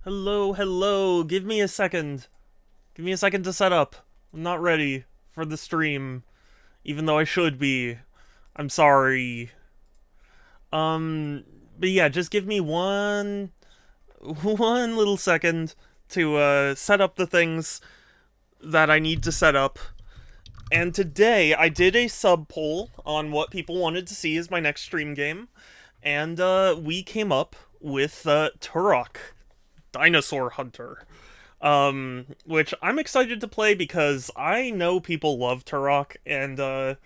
Hello, hello. Give me a second. Give me a second to set up. I'm not ready for the stream, even though I should be. I'm sorry. Um, but yeah, just give me one little second to set up the things that I need to set up. And today I did a sub poll on what people wanted to see as my next stream game, and we came up with Turok, Dinosaur Hunter. Which I'm excited to play because I know people love Turok, and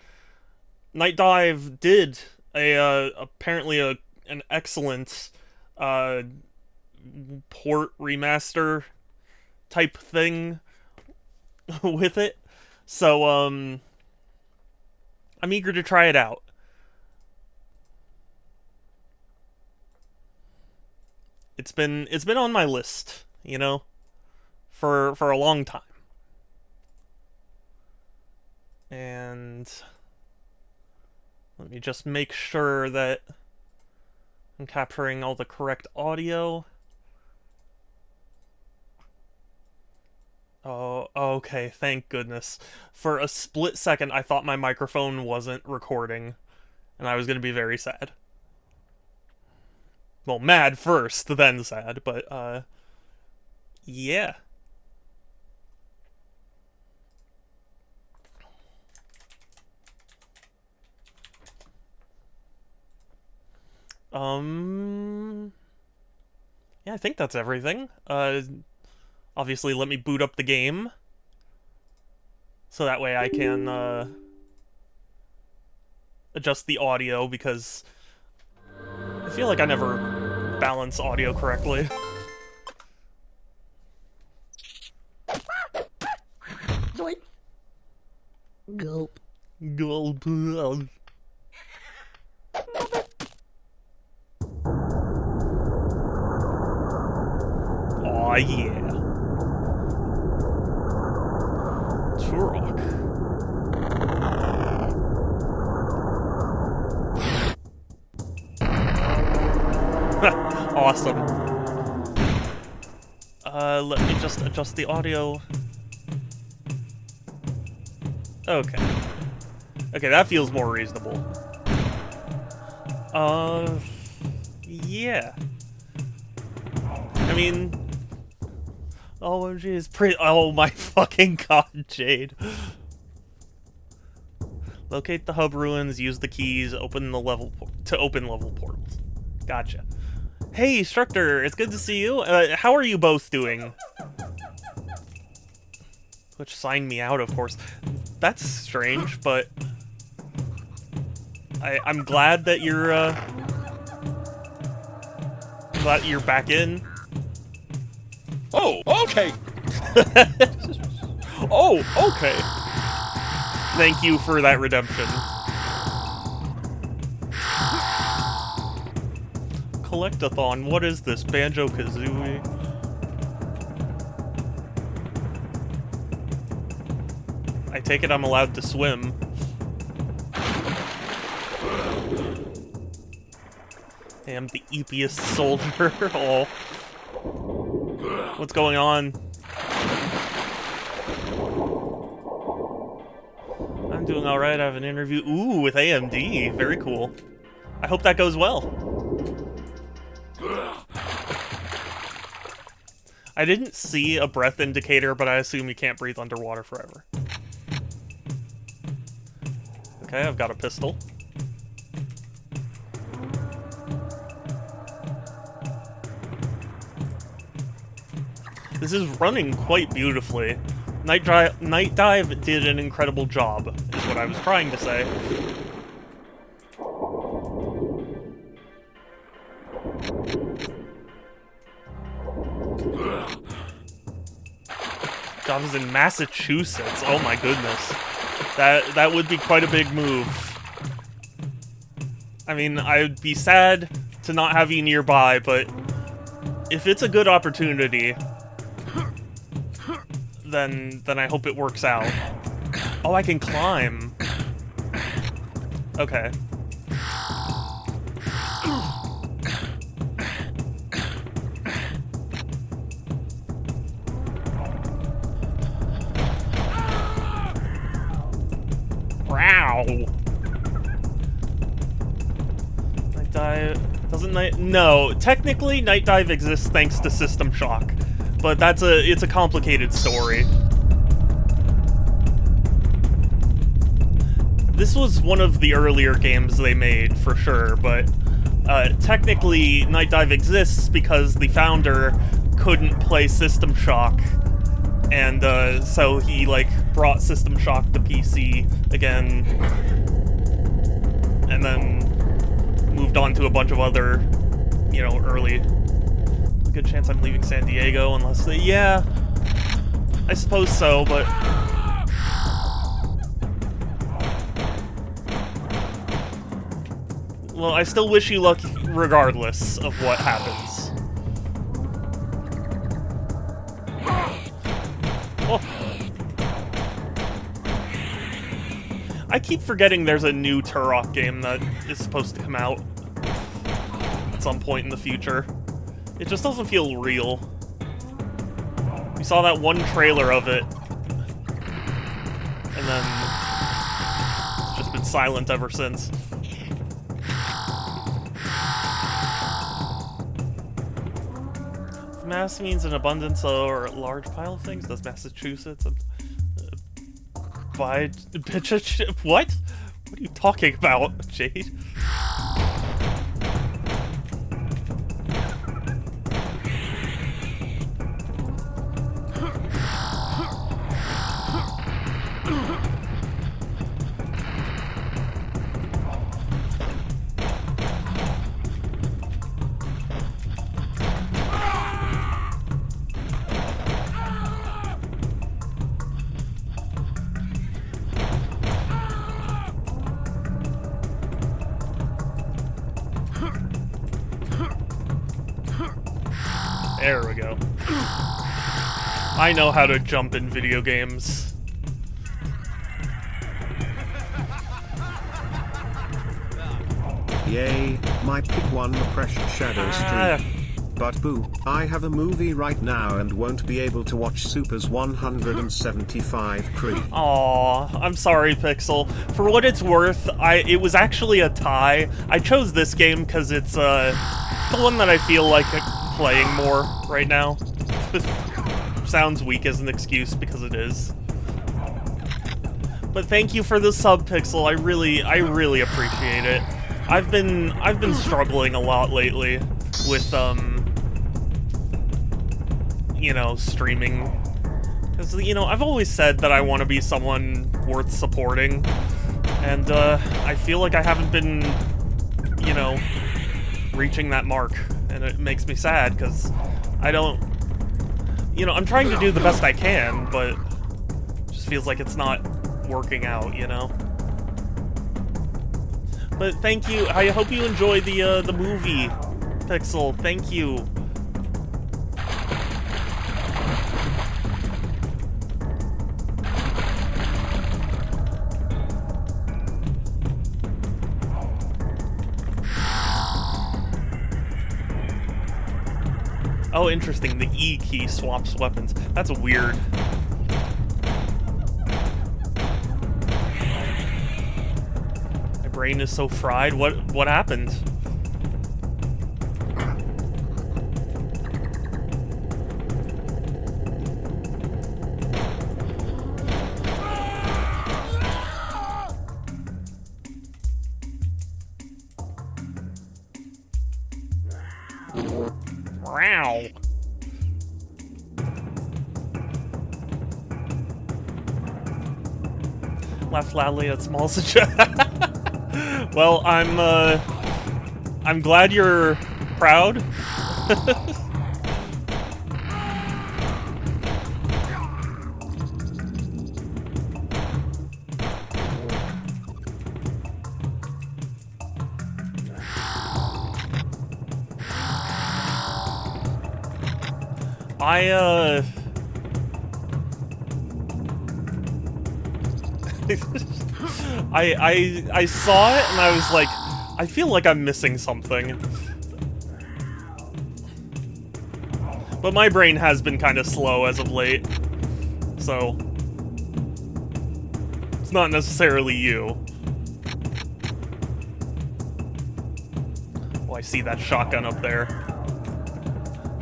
Night Dive did apparently an excellent uh port remaster type thing with it. So I'm eager to try it out. It's been on my list, for a long time. And let me just make sure that I'm capturing all the correct audio. Oh, okay, thank goodness. For a split second, I thought my microphone wasn't recording, and I was going to be very sad. Well, mad first, then sad, but, yeah. Yeah, I think that's everything. Obviously, let me boot up the game, so that way I can, adjust the audio, because I feel like I never balance audio correctly. Zoink. Gulp. Gulp. Aw, yeah. Turok. Awesome. Let me just adjust the audio. Okay. Okay, that feels more reasonable. Yeah. I mean... Oh, jeez. Oh my fucking god, Jade. Locate the hub ruins, use the keys, open the level to open level portals. Gotcha. Hey, Structor, it's good to see you. How are you both doing? Which signed me out, of course. That's strange, but I'm glad that you're back in. Oh, okay. Oh, okay. Thank you for that redemption. Collectathon, what is this? Banjo-Kazooie? I take it I'm allowed to swim. I am the eepiest soldier. Oh. What's going on? I'm doing alright. I have an interview. Ooh, with AMD. Very cool. I hope that goes well. I didn't see a breath indicator, but I assume you can't breathe underwater forever. Okay, I've got a pistol. This is running quite beautifully. Night Dive did an incredible job, is what I was trying to say. God, was in Massachusetts. Oh my goodness. That would be quite a big move. I mean, I'd be sad to not have you nearby, but if it's a good opportunity, then I hope it works out. Oh, I can climb. Okay. Ow! Night Dive... Doesn't Night... No, technically Night Dive exists thanks to System Shock. But it's a complicated story. This was one of the earlier games they made, for sure, but technically Night Dive exists because the founder couldn't play System Shock, and so he, like, brought System Shock to PC again, and then moved on to a bunch of other, you know, early... Good chance I'm leaving San Diego unless they... Yeah, I suppose so, but... Well, I still wish you luck regardless of what happens. Oh. I keep forgetting there's a new Turok game that is supposed to come out at some point in the future. It just doesn't feel real. We saw that one trailer of it, and then it's just been silent ever since. If mass means an abundance or a large pile of things, does Massachusetts buy... What? What are you talking about, Jade? There we go. I know how to jump in video games. Yay, my pick won the Precious Shadow stream. But boo, I have a movie right now and won't be able to watch Super's 175 pre. Aw, I'm sorry, Pixel. For what it's worth, it was actually a tie. I chose this game because it's the one that I feel like playing more right now. Sounds weak as an excuse because it is. But thank you for the sub, Pixel. I really appreciate it. I've been struggling a lot lately with you know, streaming, because, you know, I've always said that I want to be someone worth supporting, and I feel like I haven't been, you know, reaching that mark, and it makes me sad because I don't, you know, I'm trying to do the best I can, but it just feels like it's not working out, you know. But thank you. I hope you enjoy the movie, Pixel. Thank you. Oh, interesting. The E key swaps weapons. That's weird. My brain is so fried. What happened? Wow. Laughed loudly at small suggestion. Well, I'm glad you're proud. I saw it and I was like, I feel like I'm missing something. But my brain has been kind of slow as of late, so it's not necessarily you. I see that shotgun up there.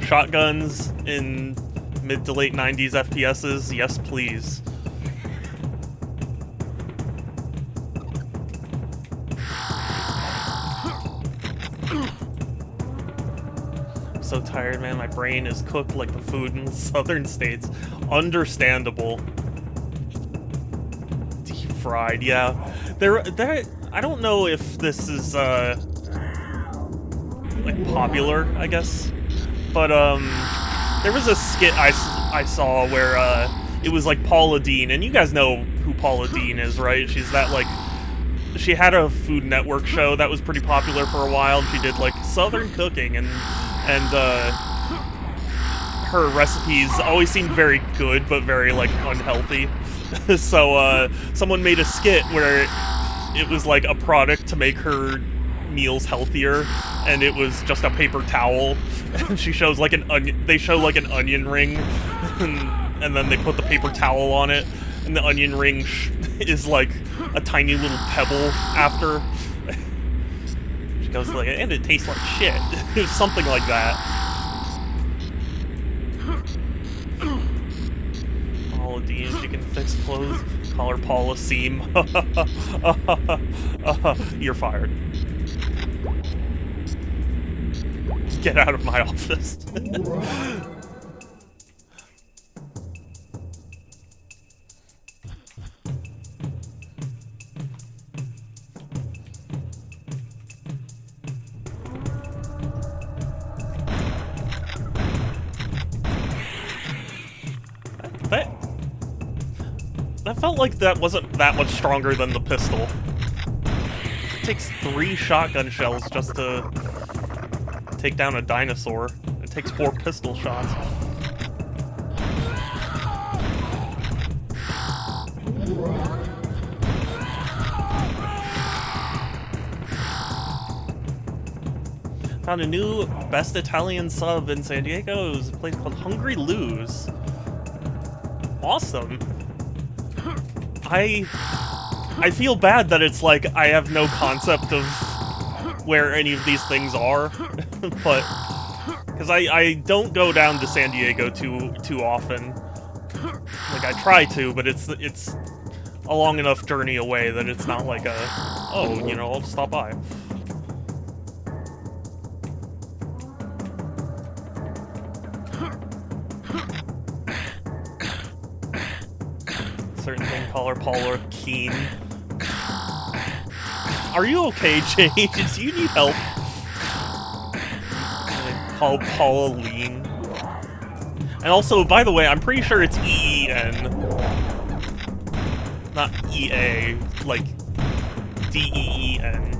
Shotguns in mid to late 90s FPSs, yes please. I'm so tired, man. My brain is cooked like the food in the southern states. Understandable. Deep fried, yeah. I don't know if this is like popular, I guess. But there was a skit I saw where it was like Paula Deen, and you guys know who Paula Deen is, right? She's that like she had a Food Network show that was pretty popular for a while, and she did like Southern cooking, and her recipes always seemed very good but very like unhealthy. So someone made a skit where it was like a product to make her meals healthier, and it was just a paper towel, and she shows like an onion. They show like an onion ring, and then they put the paper towel on it, and the onion ring is like a tiny little pebble after. She goes like, and it tastes like shit. It was something like that. Paula Deen, she can fix clothes. Call her Paula Seam. You're fired. Get out of my office. That felt like that wasn't that much stronger than the pistol. It takes 3 shotgun shells just to take down a dinosaur. It takes 4 pistol shots. Found a new best Italian sub in San Diego. It was a place called Hungry Lou's. Awesome. I feel bad that it's like I have no concept of where any of these things are, but because I don't go down to San Diego too often. Like I try to, but it's a long enough journey away that it's not like a, oh, you know, I'll just stop by. Certain thing, call her Paula Keen. Are you okay, Jade? Do you need help? Call Pauline. And also, by the way, I'm pretty sure it's E-E-N. Not E-A, like D-E-E-N.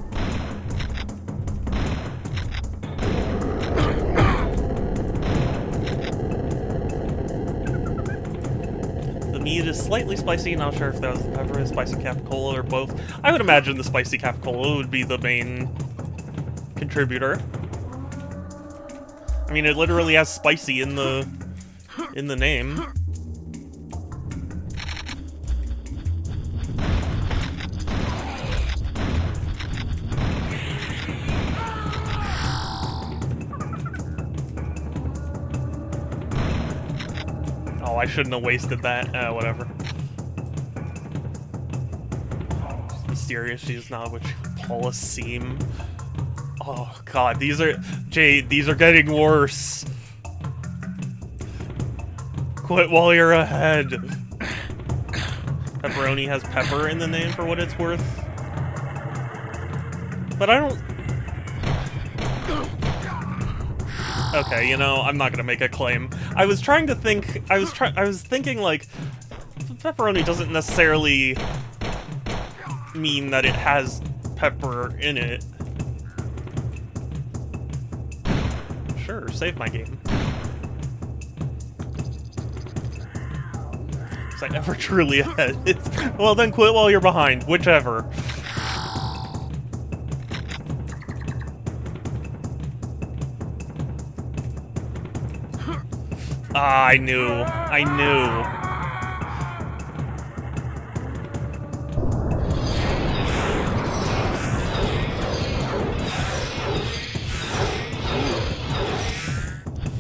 The meat is slightly spicy, not sure if that was the pepper, spicy capicola, or both. I would imagine the spicy capicola would be the main contributor. I mean, it literally has spicy in the name. Oh, I shouldn't have wasted that. Whatever. She's mysterious. She's not what Paula Seam. Oh god, these are Jade. These are getting worse. Quit while you're ahead. Pepperoni has pepper in the name for what it's worth. But I don't... Okay, you know, I'm not gonna make a claim. I was trying to think... I was thinking, like... Pepperoni doesn't necessarily mean that it has pepper in it. Sure, save my game. Was I ever truly ahead? Well, then quit while you're behind. Whichever. Ah, I knew. I knew.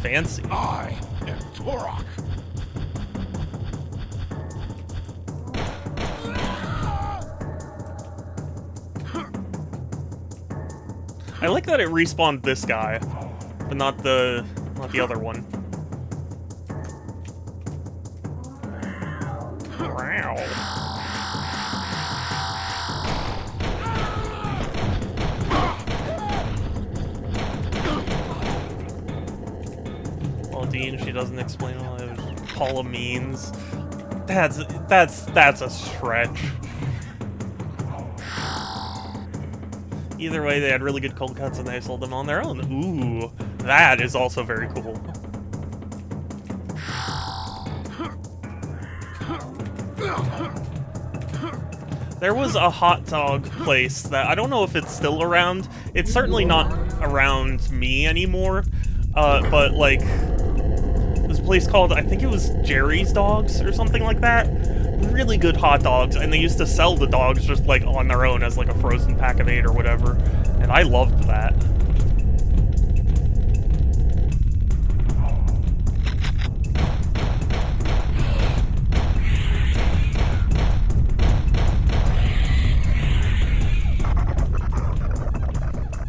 Fancy. I am Turok. I like that it respawned this guy, but not the other one. Wow. Well, Dean, she doesn't explain what Paula means. That's a stretch. Either way, they had really good cold cuts and they sold them on their own. Ooh, that is also very cool. There was a hot dog place that I don't know if it's still around. It's certainly not around me anymore. But like, this place called, I think it was Jerry's Dogs or something like that. Really good hot dogs, and they used to sell the dogs just like on their own as like a frozen pack of 8 or whatever, and I loved that.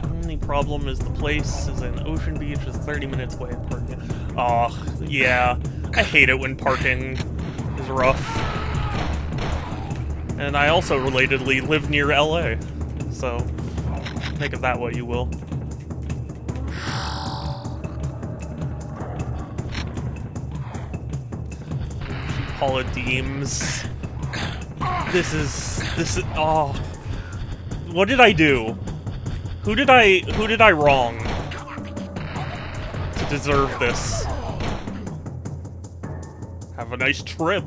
Only problem is the place is in Ocean Beach, is 30 minutes away at parking. Oh, yeah. I hate it when parking is rough. And I also, relatedly, live near LA, so make of that what you will. Paula Deems. This is, oh. What did I do? Who did I wrong to deserve this? Have a nice trip.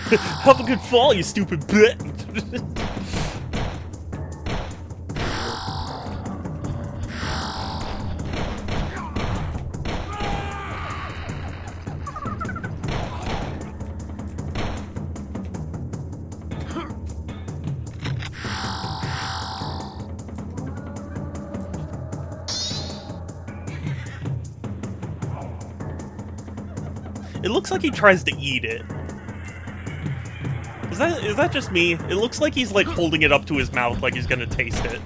Have a good fall, you stupid bitch! It looks like he tries to eat it. Is that just me? It looks like he's like holding it up to his mouth like he's gonna taste it.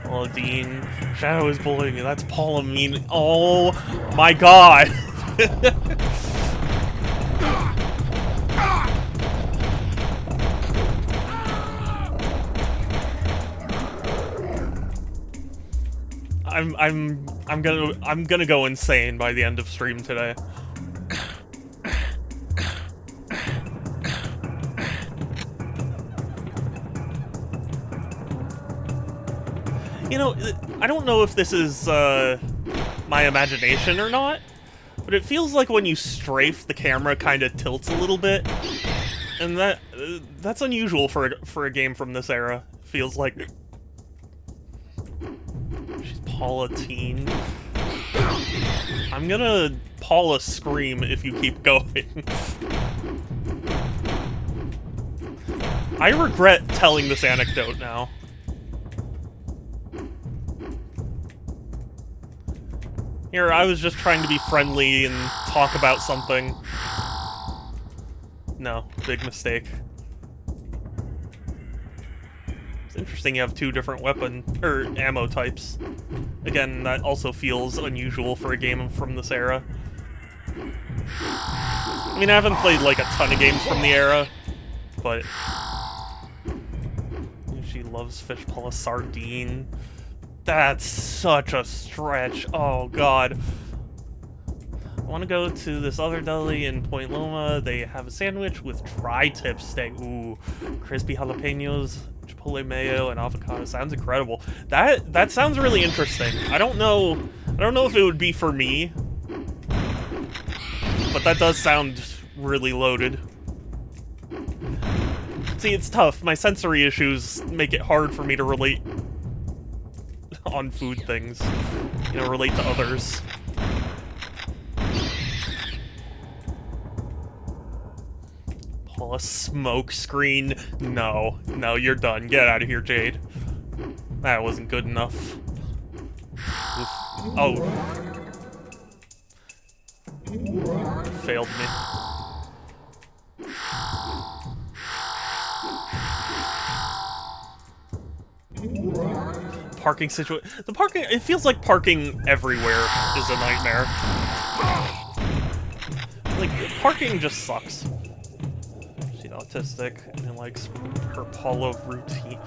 Oh, Dean. Shadow is bullying me. That's Paula mean. Oh my god. I'm gonna go insane by the end of stream today. You know, I don't know if this is my imagination or not, but it feels like when you strafe, the camera kind of tilts a little bit, and that's unusual for a game from this era. Feels like. She's Paula Teen. I'm gonna Paula scream if you keep going. I regret telling this anecdote now. Here, I was just trying to be friendly and talk about something. No, big mistake. It's interesting you have 2 different weapon, or ammo types. Again, that also feels unusual for a game from this era. I mean, I haven't played like a ton of games from the era, but... She loves fish, Paula Sardine. That's such a stretch. Oh, God. I want to go to this other deli in Point Loma. They have a sandwich with tri-tip steak. Ooh, crispy jalapenos, chipotle mayo, and avocado. Sounds incredible. That sounds really interesting. I don't know if it would be for me, but that does sound really loaded. See, it's tough. My sensory issues make it hard for me to relate on food things. You know, relate to others. Pull a smoke screen. No, you're done. Get out of here, Jade. That wasn't good enough. Oof. Oh. Failed me. Parking situation. The parking. It feels like parking everywhere is a nightmare. Like, parking just sucks. She's autistic and likes her polo routine.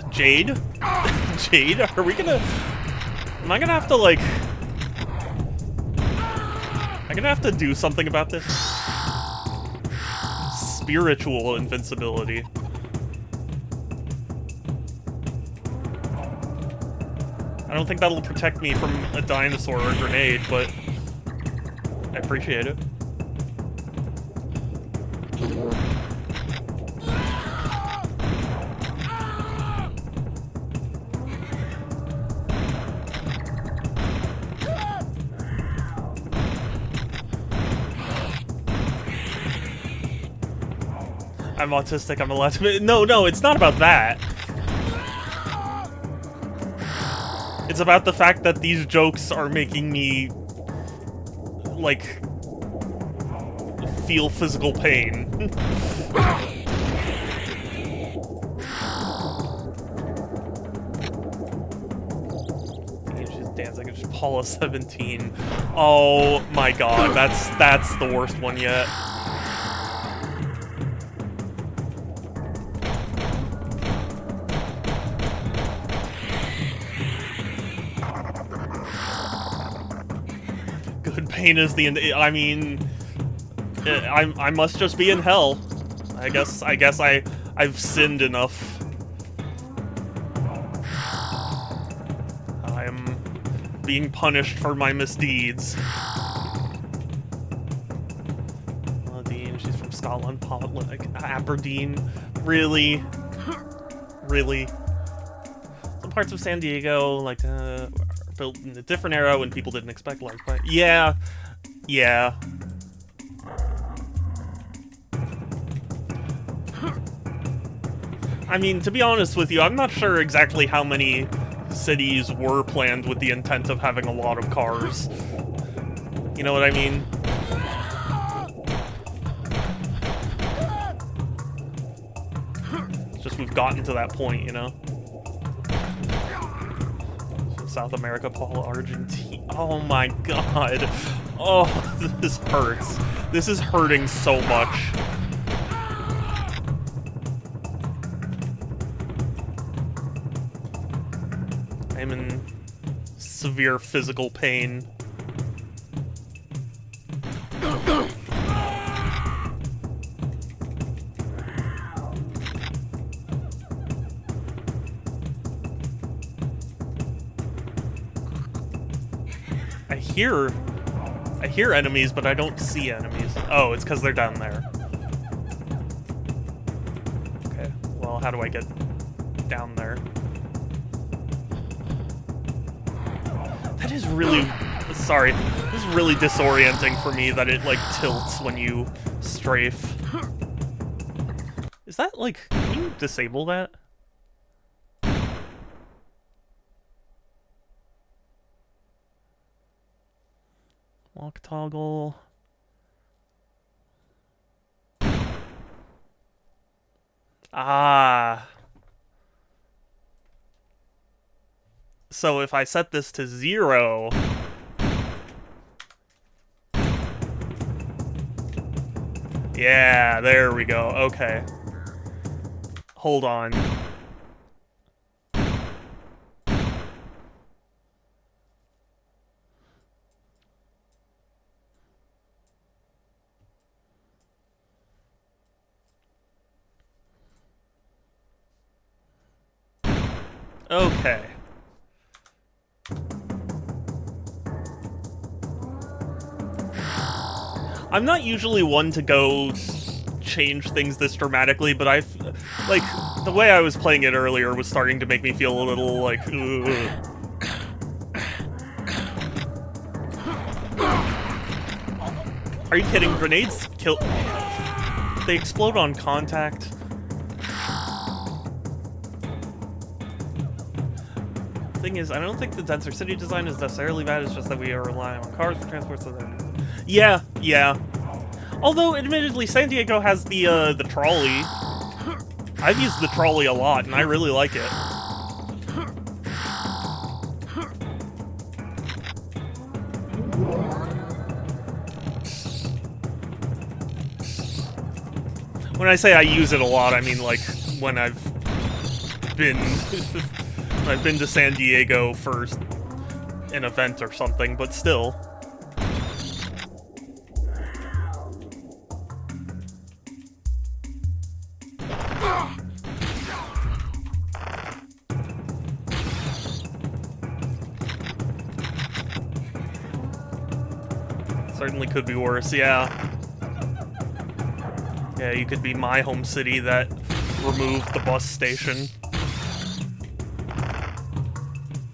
Jade? Jade? Are we gonna... Am I gonna have to, like... I'm gonna have to do something about this? Spiritual invincibility. I don't think that'll protect me from a dinosaur or a grenade, but... I appreciate it. I'm autistic, I'm allowed to... No, it's not about that. It's about the fact that these jokes are making me, like, feel physical pain. She's dancing, it's Paula 17. Oh my god, that's the worst one yet. Pain is the... I mean... I must just be in hell. I guess I've sinned enough. I'm being punished for my misdeeds. Dean, she's from Scotland, like Aberdeen. Really? Really? Some parts of San Diego, like, built in a different era when people didn't expect large play. Yeah. I mean, to be honest with you, I'm not sure exactly how many cities were planned with the intent of having a lot of cars. You know what I mean? It's just we've gotten to that point, you know? South America, Paul, Argentina. Oh my god. Oh, this hurts. This is hurting so much. I'm in severe physical pain. I hear enemies, but I don't see enemies. Oh, it's because they're down there. Okay, well, how do I get down there? That is really... Sorry. This is really disorienting for me that it, like, tilts when you strafe. Is that, like... Can you disable that? Walk toggle. Ah. So if I set this to 0... Yeah, there we go. Okay. Hold on. Okay. I'm not usually one to go change things this dramatically, but like, the way I was playing it earlier was starting to make me feel a little, like, ugh. Are you kidding? Grenades kill... They explode on contact. thing is, I don't think the denser city design is necessarily bad, it's just that we are relying on cars for transport, so they're... Yeah, yeah. Although, admittedly, San Diego has the trolley. I've used the trolley a lot, and I really like it. When I say I use it a lot, I mean, like, when I've been... I've been to San Diego for an event or something, but still. Certainly could be worse, yeah. Yeah, you could be my home city that removed the bus station.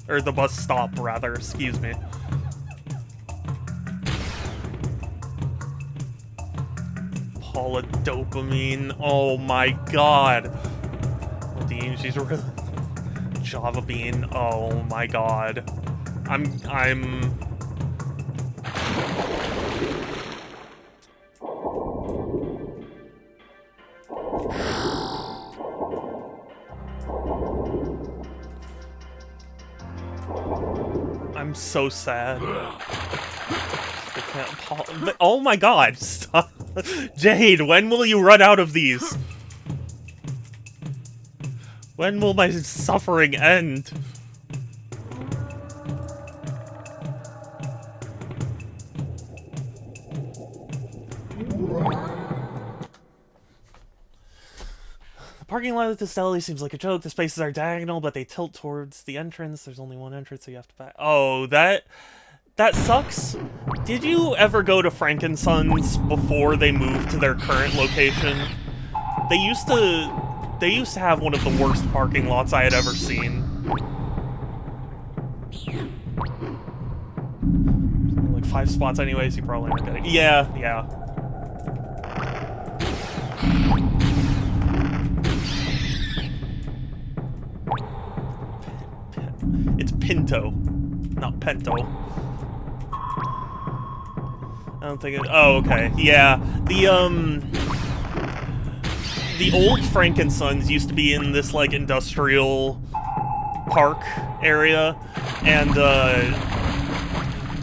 Or the bus stop, rather, excuse me. Polydopamine, oh my god. Dean, she's really... Java Bean, oh my god. I'm so sad. Oh my god, stop. Jade, when will you run out of these? When will my suffering end? The parking lot at this deli seems like a joke. The spaces are diagonal, but they tilt towards the entrance. There's only one entrance, so you have to back. Oh, that sucks. Did you ever go to Frankenson's before they moved to their current location? They used to have one of the worst parking lots I had ever seen. Like 5 spots anyways, you probably aren't getting. Yeah, yeah. It's Pinto, not Pento. I don't think it... Oh, okay. Yeah. The old Frankensons used to be in this, like, industrial park area, and,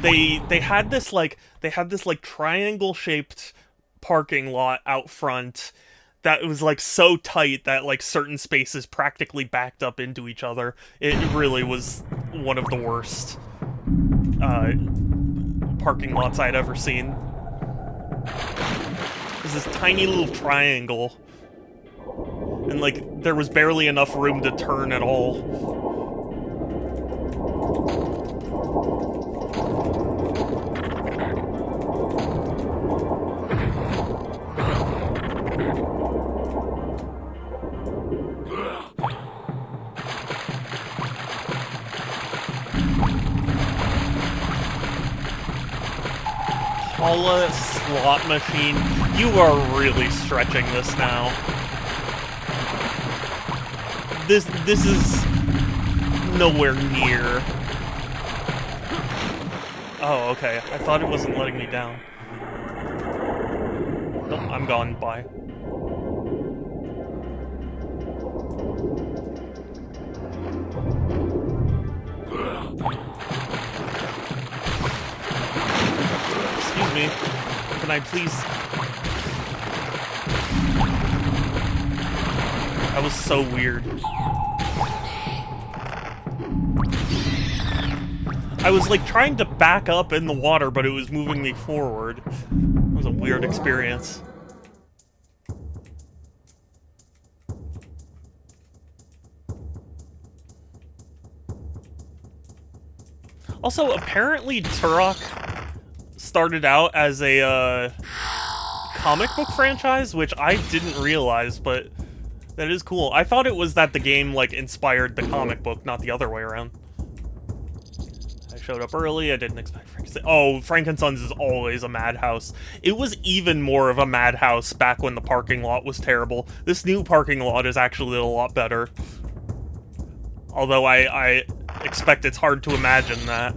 they had this, like, triangle-shaped parking lot out front that was, like, so tight that, like, certain spaces practically backed up into each other. It really was one of the worst, parking lots I'd ever seen. There's this tiny little triangle, and, like, there was barely enough room to turn at all. Paula slot machine, you are really stretching this now. This is nowhere near. Oh, okay. I thought it wasn't letting me down. Nope, I'm gone. Bye. Excuse me. Can I please... That was so weird. I was, like, trying to back up in the water, but it was moving me forward. It was a weird experience. Also, apparently Turok started out as a, comic book franchise, which I didn't realize, but that is cool. I thought it was that the game, like, inspired the comic book, not the other way around. I showed up early, I didn't expect Frankensons. Oh, Frankensons is always a madhouse. It was even more of a madhouse back when the parking lot was terrible. This new parking lot is actually a lot better. Although expect it's hard to imagine that.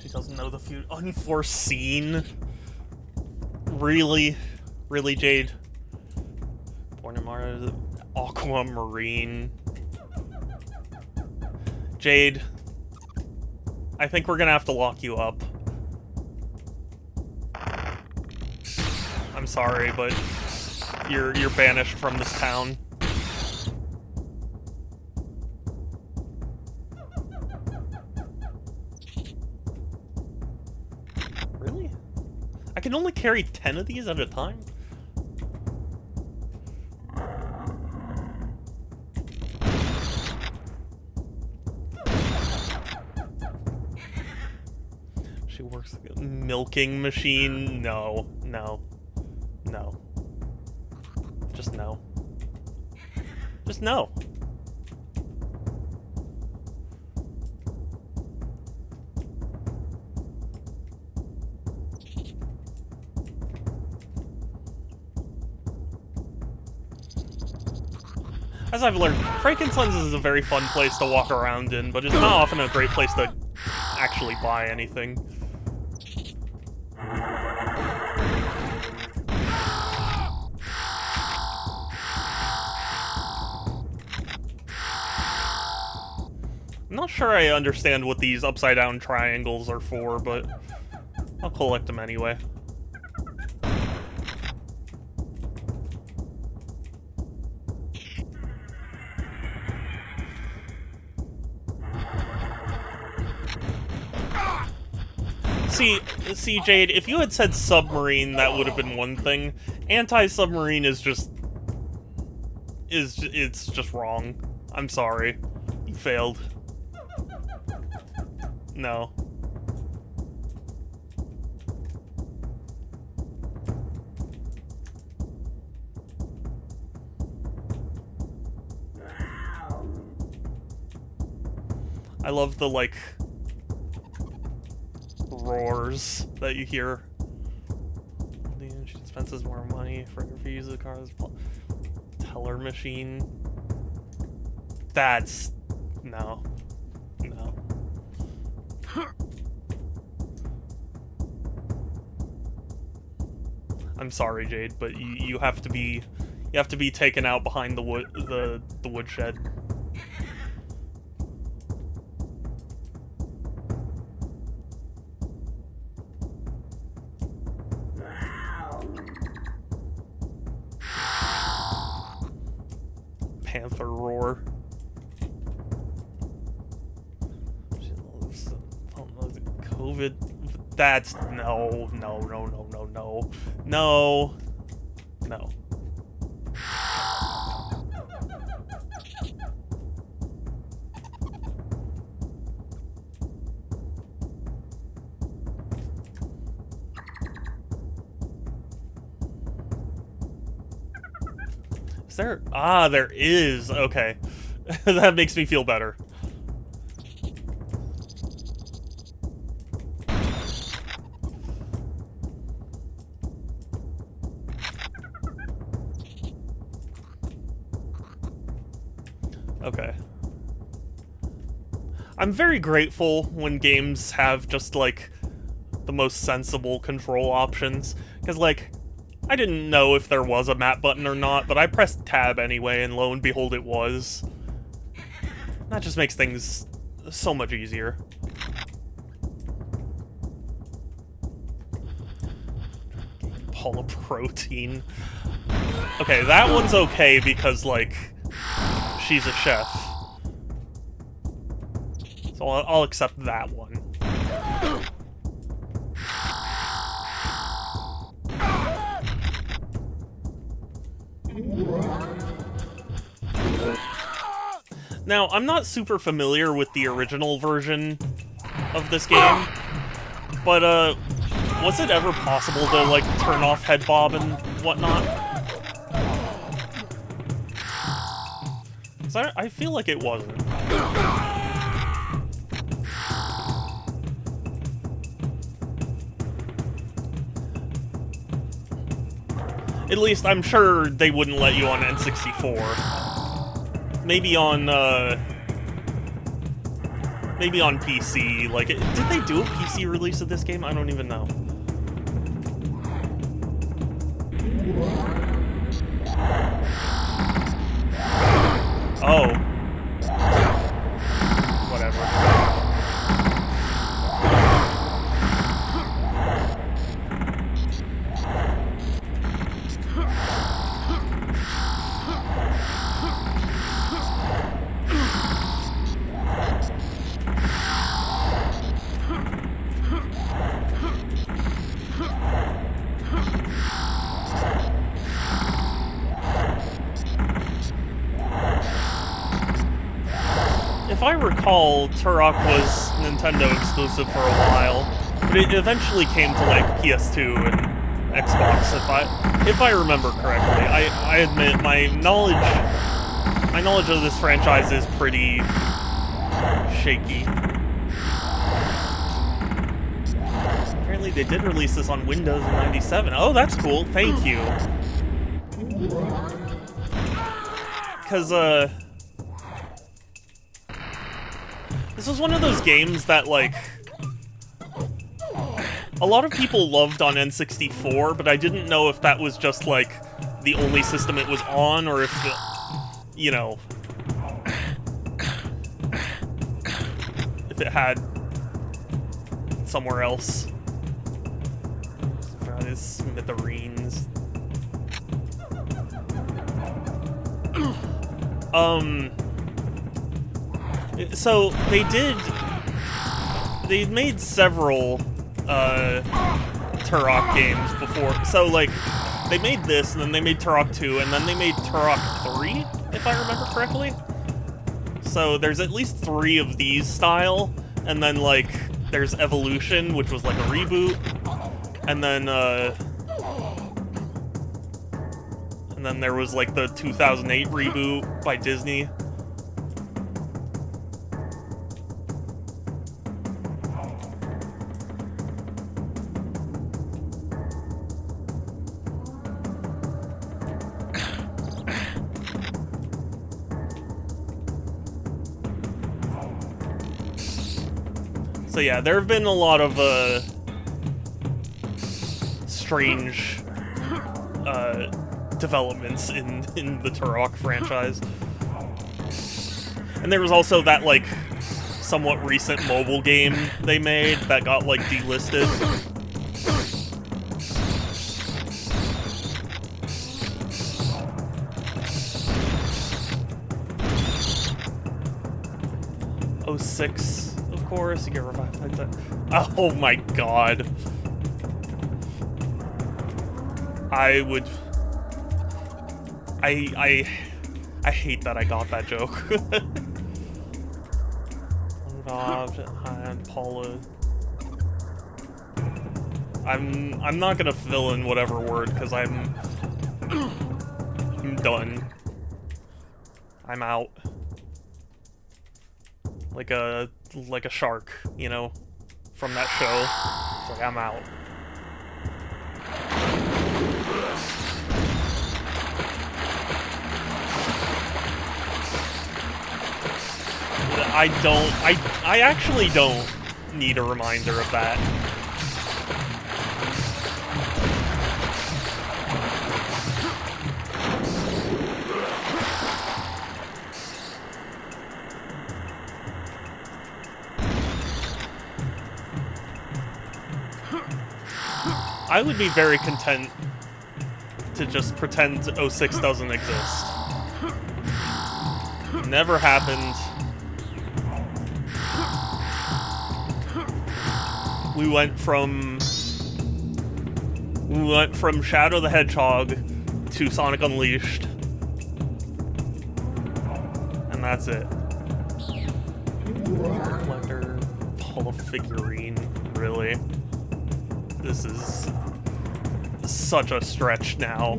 She doesn't know the future. Unforeseen? Really? Really, Jade? Born in Mars, Aquamarine. Jade, I think we're gonna have to lock you up. I'm sorry, but you're banished from this town. Really? I can only carry 10 of these at a time? She works like a milking machine? No, no, no. Just no. Just no. As I've learned, Frankenstein's is a very fun place to walk around in, but it's not often a great place to actually buy anything. I'm not sure I understand what these upside-down triangles are for, but I'll collect them anyway. See, Jade, if you had said submarine, that would have been one thing. Anti-submarine is just... it's just wrong. I'm sorry. You failed. No. I love the, like, roars that you hear. She dispenses more money for use of the car's teller machine. That's... no. No. I'm sorry, Jade, but you have to be taken out behind the woodshed. Panther roar. COVID. That's no. Is there? Ah, there is. Okay. That makes me feel better. Okay. I'm very grateful when games have just, like, the most sensible control options. Because, like, I didn't know if there was a map button or not, but I pressed tab anyway, and lo and behold it was. That just makes things so much easier. Polyprotein. Okay, that one's okay because, like, she's a chef. So I'll accept that one. Now, I'm not super familiar with the original version of this game, but, was it ever possible to, like, turn off head bob and whatnot? 'Cause I feel like it wasn't. At least I'm sure they wouldn't let you on N64. Maybe on PC. Like, did they do a PC release of this game? I don't even know. Oh. Whatever. If I recall, Turok was Nintendo exclusive for a while, but it eventually came to like PS2 and Xbox. If I remember correctly, I admit my knowledge of this franchise is pretty shaky. Apparently, they did release this on Windows in '97. Oh, that's cool. Thank you. Because this was one of those games that, like, a lot of people loved on N64, but I didn't know if that was just, like, the only system it was on, or if, you know, if it had somewhere else. These smithereens. So they made several Turok games before. So like they made this, and then they made Turok 2, and then they made Turok 3, if I remember correctly. So there's at least 3 of these style, and then like there's Evolution, which was like a reboot, and then there was like the 2008 reboot by Disney. So yeah, there have been a lot of strange developments in the Turok franchise. And there was also that like somewhat recent mobile game they made that got like delisted. '06. Of course, you get revived like that. Oh my god. I hate that I got that joke. Paula. I'm not gonna fill in whatever word because I'm done. I'm out. Like a shark, you know, from that show. It's like, I'm out. I actually don't need a reminder of that. I would be very content to just pretend 06 doesn't exist. Never happened. We went from Shadow the Hedgehog to Sonic Unleashed. And that's it. Collector, Paula figurine, really? This is such a stretch now.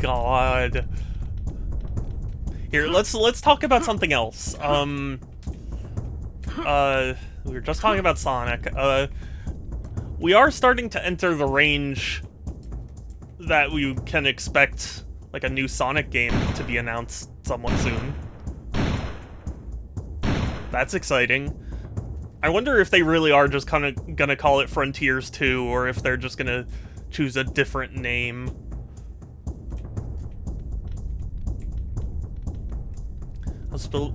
god. Here, let's talk about something else. We were just talking about Sonic. We are starting to enter the range that we can expect, like, a new Sonic game to be announced somewhat soon. That's exciting. I wonder if they really are just kind of gonna call it Frontiers 2, or if they're just gonna choose a different name.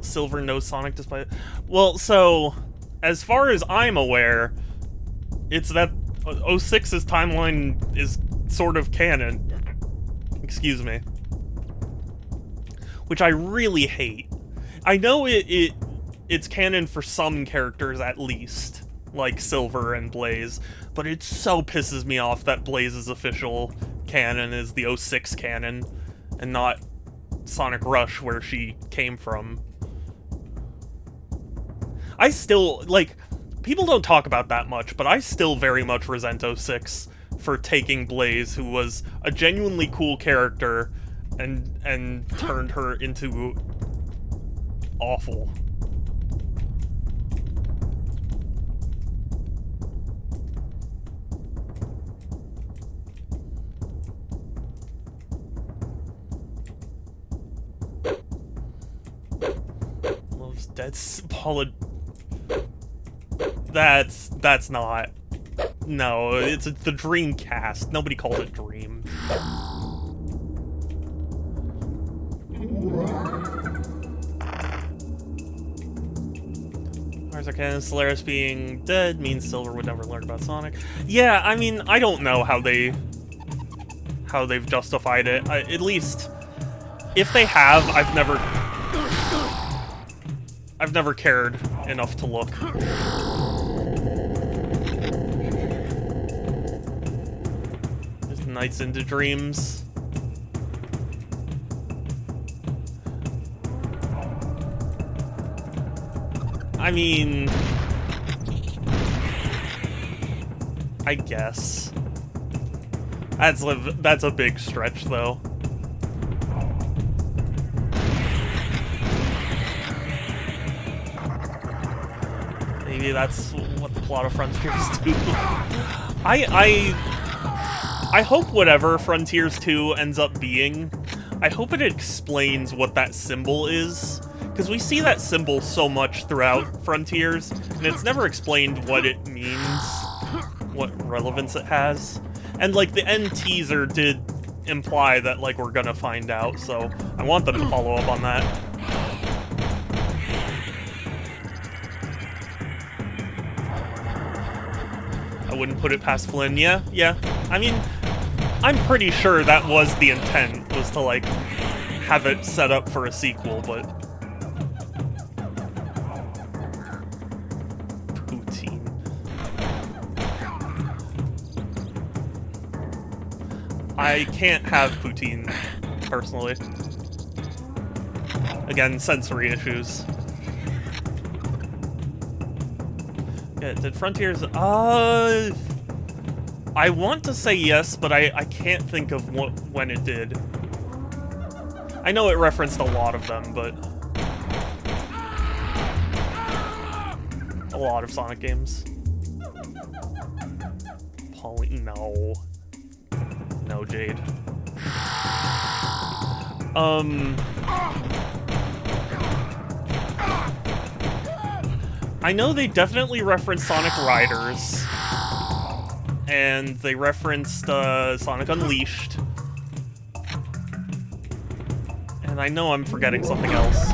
Silver no Sonic despite... Well, so, as far as I'm aware, it's that 06's timeline is sort of canon. Excuse me. Which I really hate. I know it's canon for some characters at least, like Silver and Blaze, but it so pisses me off that Blaze's official canon is the 06 canon, and not Sonic Rush, where she came from. I still, like, people don't talk about that much, but I still very much resent 06 for taking Blaze, who was a genuinely cool character, and turned her into awful. Loves Dead Paula. That's not. No, it's the Dreamcast. Nobody calls it Dream. Canon Solaris being dead means Silver would never learn about Sonic. Yeah, I mean, I don't know how they've justified it. At least, if they have, I've never cared enough to look. There's Nights into Dreams. I mean, I guess. That's a big stretch, though. Maybe that's what the plot of Frontiers 2. I hope whatever Frontiers 2 ends up being, I hope it explains what that symbol is. Because we see that symbol so much throughout Frontiers, and it's never explained what it means, what relevance it has. And, like, the end teaser did imply that, like, we're gonna find out, so I want them to follow up on that. I wouldn't put it past Flynn. Yeah. I mean, I'm pretty sure that was the intent, was to, like, have it set up for a sequel, but... I can't have poutine, personally. Again, sensory issues. Yeah, did Frontiers... I want to say yes, but I can't think of when it did. I know it referenced a lot of them, but... a lot of Sonic games. No. No, Jade. I know they definitely referenced Sonic Riders. And they referenced, Sonic Unleashed. And I know I'm forgetting something else.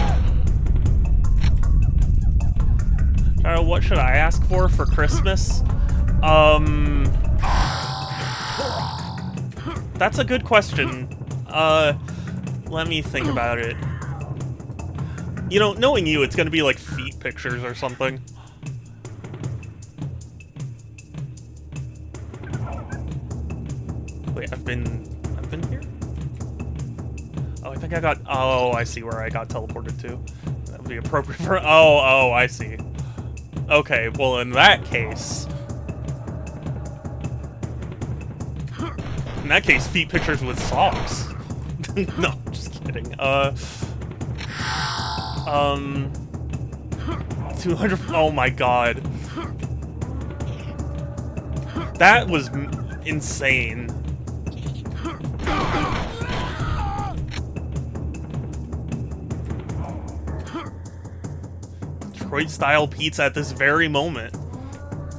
What should I ask for Christmas? That's a good question. Let me think about it. You know, knowing you, it's gonna be like feet pictures or something. Wait, I've been here? Oh, I think I got... Oh, I see where I got teleported to. That would be appropriate for... Oh, I see. Okay, well, in that case... In that case, feet pictures with socks. No, just kidding. 200. Oh my god. That was insane. Detroit-style pizza at this very moment.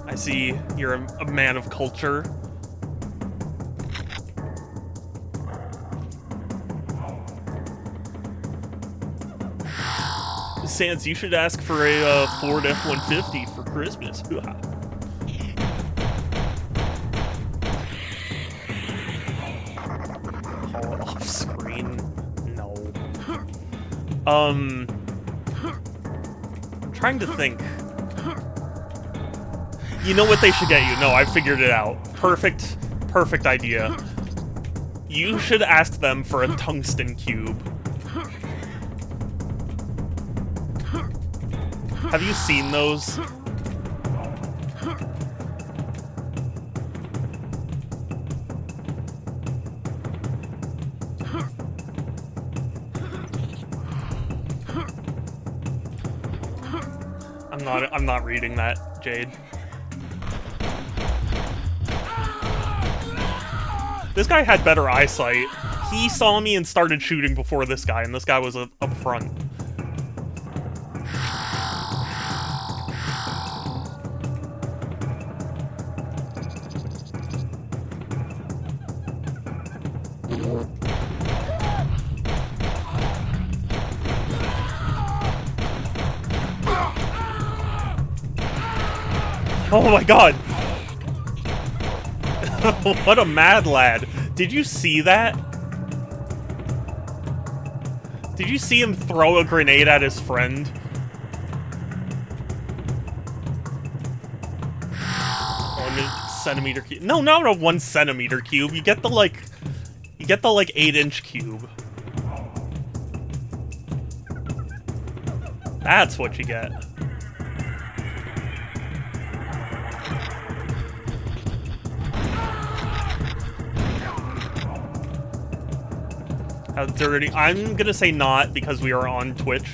I see you're a man of culture. Sans, you should ask for a Ford F-150 for Christmas. Call it off screen? No. I'm trying to think. You know what they should get you? No, I figured it out. Perfect idea. You should ask them for a tungsten cube. Have you seen those? I'm not reading that, Jade. This guy had better eyesight. He saw me and started shooting before this guy, and this guy was up front. Oh my god! What a mad lad. Did you see that? Did you see him throw a grenade at his friend? 1 centimeter cube. No, not a 1 centimeter cube. You get the like 8-inch cube. That's what you get. How dirty. I'm gonna say not because we are on Twitch.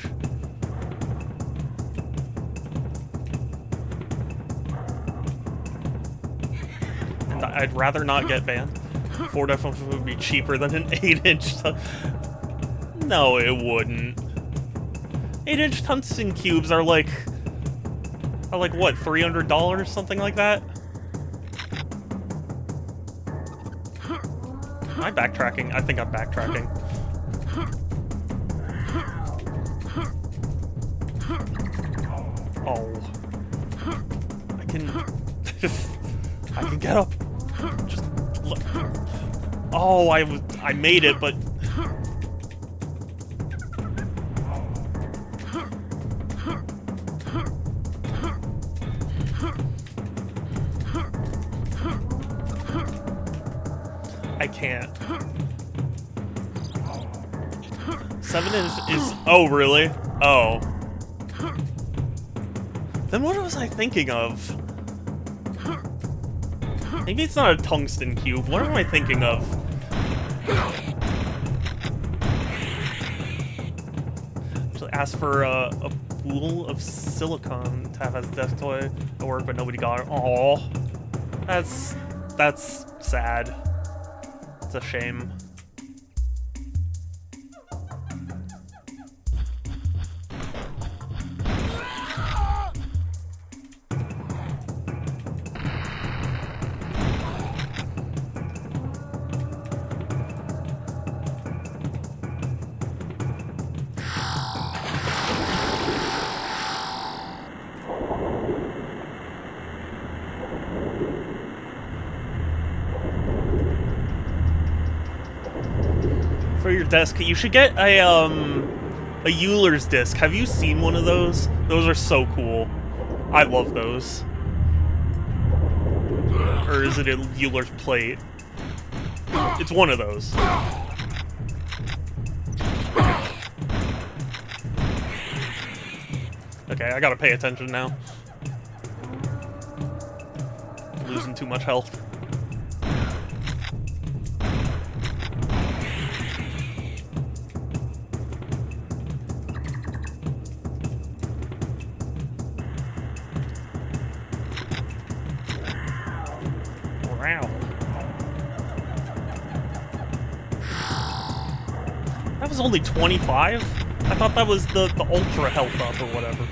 And I'd rather not get banned. Ford F-150 would be cheaper than an 8-inch. No, it wouldn't. 8-inch tungsten cubes are like what, $300, something like that? Am I backtracking? I think I'm backtracking. Oh. I can get up. Just look. Oh, I made it, but I can't. 7 is oh really? Oh. Then what was I thinking of? Maybe it's not a tungsten cube. What am I thinking of? Actually, ask for a pool of silicone to have as a desk toy at work, but nobody got it. Aww. That's sad. It's a shame. For your desk, you should get a Euler's disc. Have you seen one of those? Those are so cool. I love those. Or is it a Euler's plate? It's one of those. Okay, I gotta pay attention now. Losing too much health. Wow. That was only 25? I thought that was the ultra health up or whatever.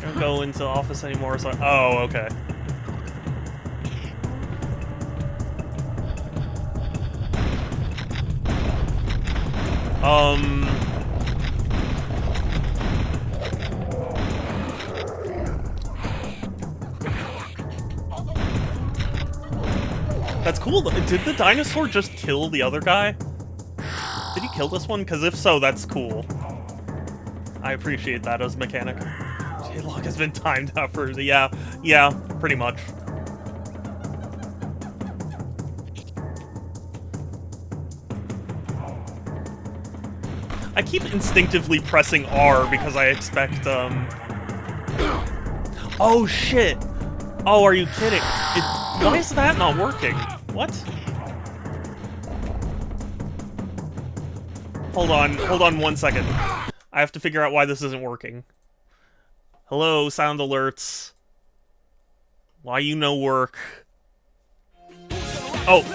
Don't go into the office anymore, so... Oh, okay. That's cool. Did the dinosaur just kill the other guy? Did he kill this one? Because if so, that's cool. I appreciate that as a mechanic. J-Log has been timed out for... Yeah, pretty much. I keep instinctively pressing R because I expect, Oh, shit! Oh, are you kidding? Why is that not working? What? Hold on 1 second. I have to figure out why this isn't working. Hello, sound alerts. Why you no work? Oh.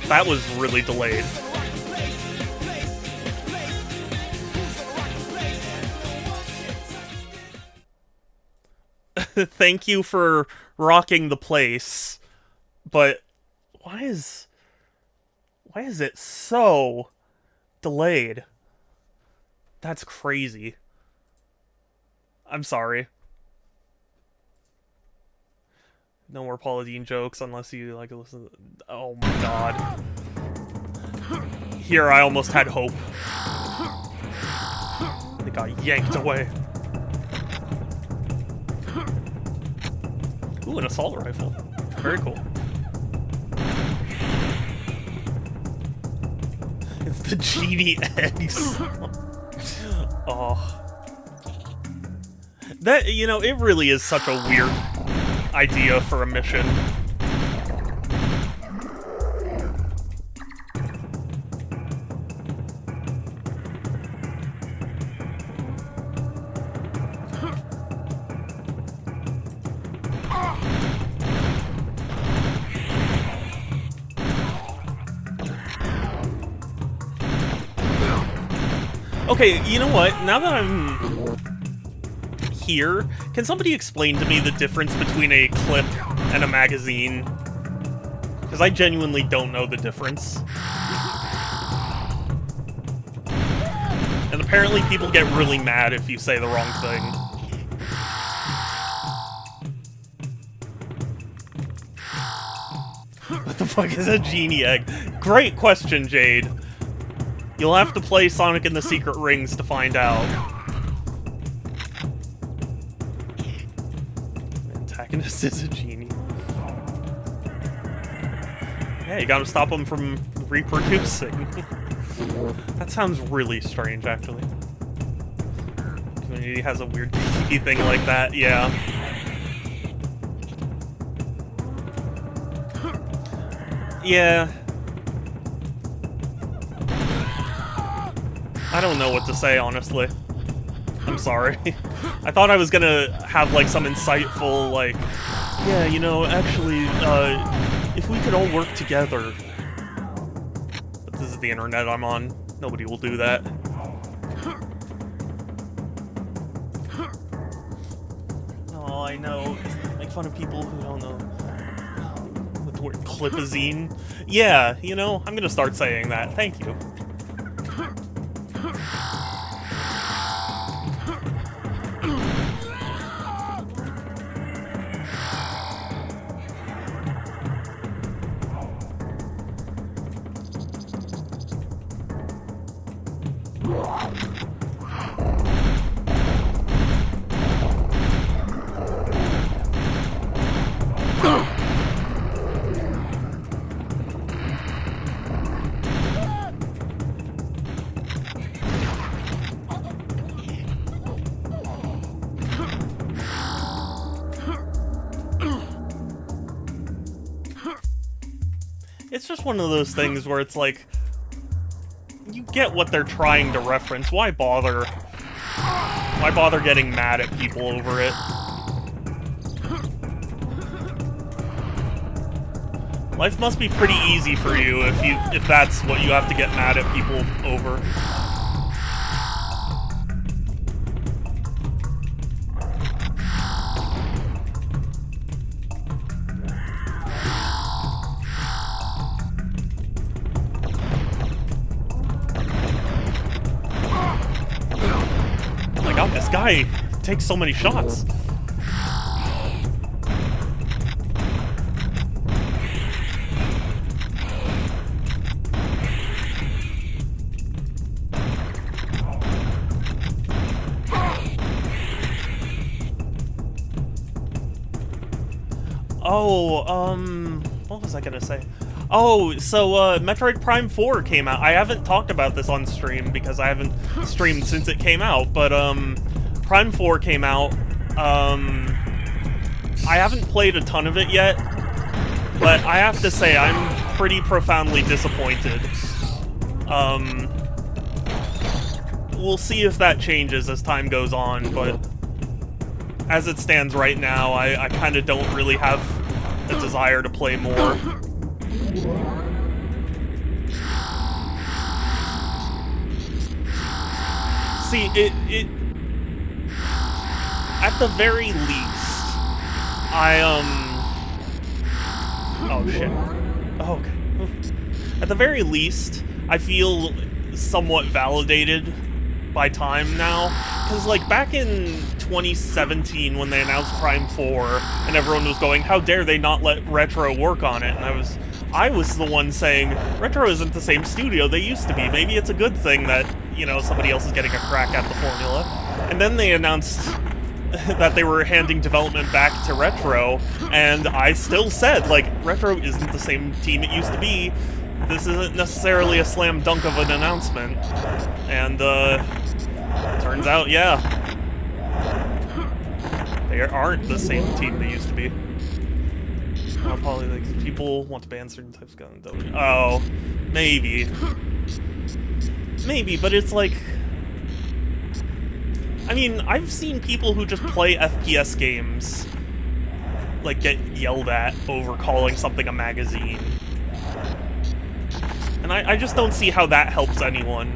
That was really delayed. Thank you for rocking the place. But why is it so delayed? That's crazy. I'm sorry. No more Paula Deen jokes unless you like listen to... Oh my god. Here I almost had hope. They got yanked away. Ooh, an assault rifle. Very cool. It's the genie eggs. Oh. That, you know, it really is such a weird idea for a mission. Okay, you know what? Now that I'm here, can somebody explain to me the difference between a clip and a magazine? Because I genuinely don't know the difference. And apparently people get really mad if you say the wrong thing. What the fuck is a genie egg? Great question, Jade. You'll have to play Sonic and the Secret Rings to find out. The antagonist is a genie. Yeah, you gotta stop him from reproducing. That sounds really strange, actually. Community has a weird geeky thing like that, yeah. Yeah. I don't know what to say, honestly. I'm sorry. I thought I was gonna have, like, some insightful, like, yeah, you know, actually, if we could all work together. But this is the internet I'm on. Nobody will do that. Oh, I know. Make fun of people who don't know. With the word clipazine. Yeah, you know, I'm gonna start saying that. Thank you. It's just one of those things where it's like, you get what they're trying to reference. Why bother Why bother getting mad at people over it? Life must be pretty easy for you if that's what you have to get mad at people over. Oh my god, this guy takes so many shots. Oh, what was I gonna say? Oh, so, Metroid Prime 4 came out. I haven't talked about this on stream because I haven't streamed since it came out, but, Prime 4 came out. I haven't played a ton of it yet, but I have to say I'm pretty profoundly disappointed. We'll see if that changes as time goes on, but as it stands right now, I kind of don't really have a desire to play more. See, it at the very least, oh shit. Oh, okay. At the very least, I feel somewhat validated by time now. Because, like, back in 2017 when they announced Prime 4, and everyone was going, how dare they not let Retro work on it? And I was the one saying, Retro isn't the same studio they used to be. Maybe it's a good thing that, you know, somebody else is getting a crack at the formula. And then they announced that they were handing development back to Retro, and I still said, like, Retro isn't the same team it used to be. This isn't necessarily a slam dunk of an announcement. And, turns out, yeah. They aren't the same team they used to be. Probably, like, people want to ban certain types of guns. Oh, maybe. Maybe, but it's like... I mean, I've seen people who just play FPS games, like, get yelled at over calling something a magazine. And I just don't see how that helps anyone.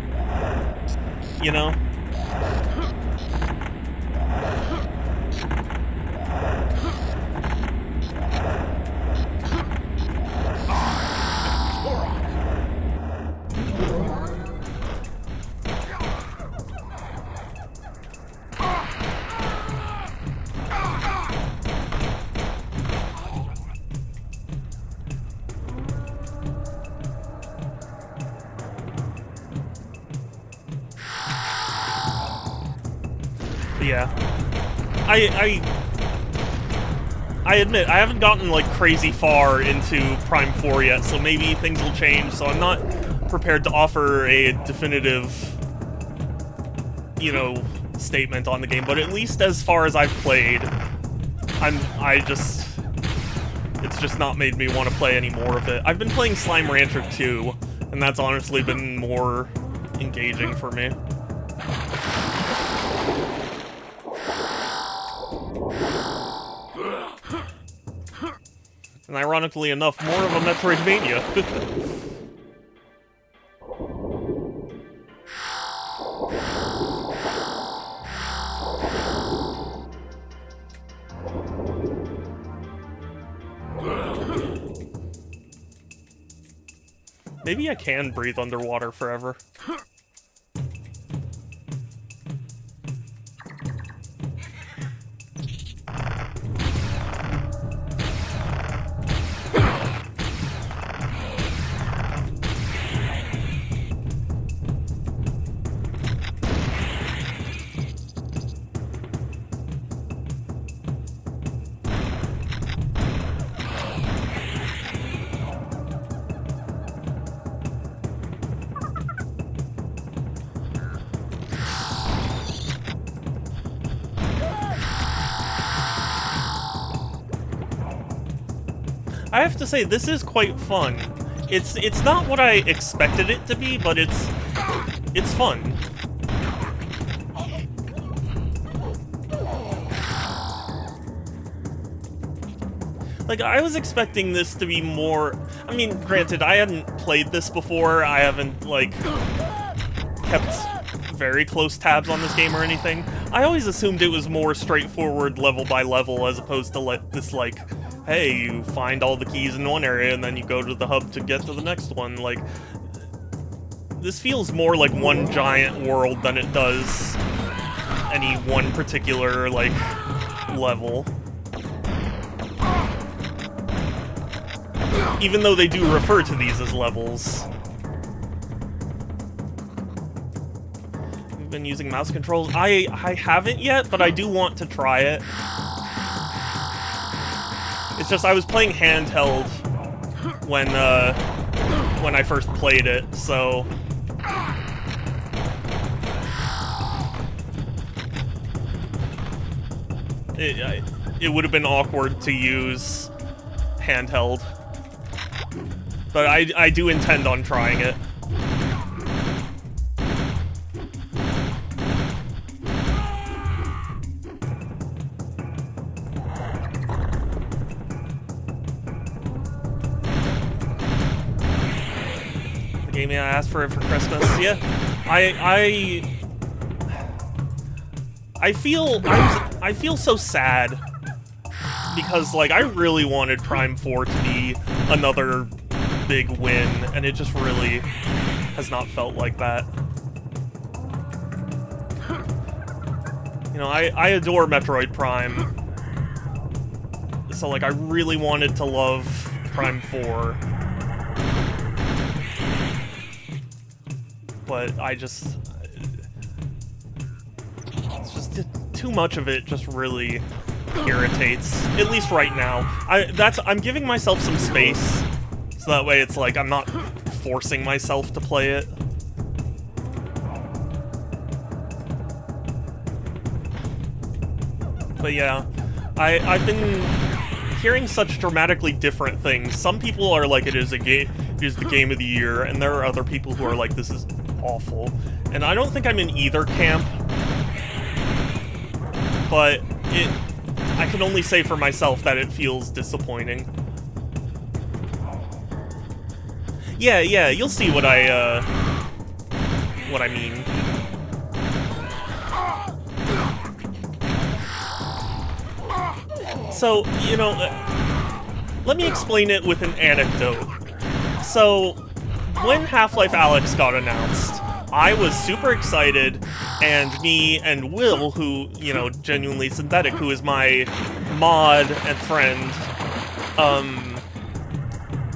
You know? Yeah. I admit, I haven't gotten, like, crazy far into Prime 4 yet, so maybe things will change, so I'm not prepared to offer a definitive, you know, statement on the game, but at least as far as I've played, it's just not made me want to play any more of it. I've been playing Slime Rancher 2, and that's honestly been more engaging for me. And ironically enough, more of a Metroidvania. Maybe I can breathe underwater forever. I have to say, this is quite fun. It's not what I expected it to be, but it's fun. Like, I was expecting this to be more... I mean, granted, I hadn't played this before. I haven't, like, kept very close tabs on this game or anything. I always assumed it was more straightforward level by level as opposed to this, like, hey, you find all the keys in one area and then you go to the hub to get to the next one. Like, this feels more like one giant world than it does any one particular, like, level. Even though they do refer to these as levels. We've been using mouse controls. I haven't yet, but I do want to try it. It's just I was playing handheld when I first played it, so... It would have been awkward to use handheld. But I do intend on trying it. The game I asked for it for Christmas. Yeah, I feel so sad because, like, I really wanted Prime 4 to be another big win, and it just really has not felt like that. You know, I adore Metroid Prime, so, like, I really wanted to love Prime 4. But it's just too much of it just really irritates, at least right now. I'm giving myself some space, so that way it's like I'm not forcing myself to play it. But yeah, I've been hearing such dramatically different things. Some people are like, it is the game of the year, and there are other people who are like, this is awful. And I don't think I'm in either camp, but I can only say for myself that it feels disappointing. Yeah, you'll see what I mean. So, you know, let me explain it with an anecdote. So, when Half-Life Alyx got announced, I was super excited, and me and Will, who, you know, Genuinely Synthetic, who is my mod and friend,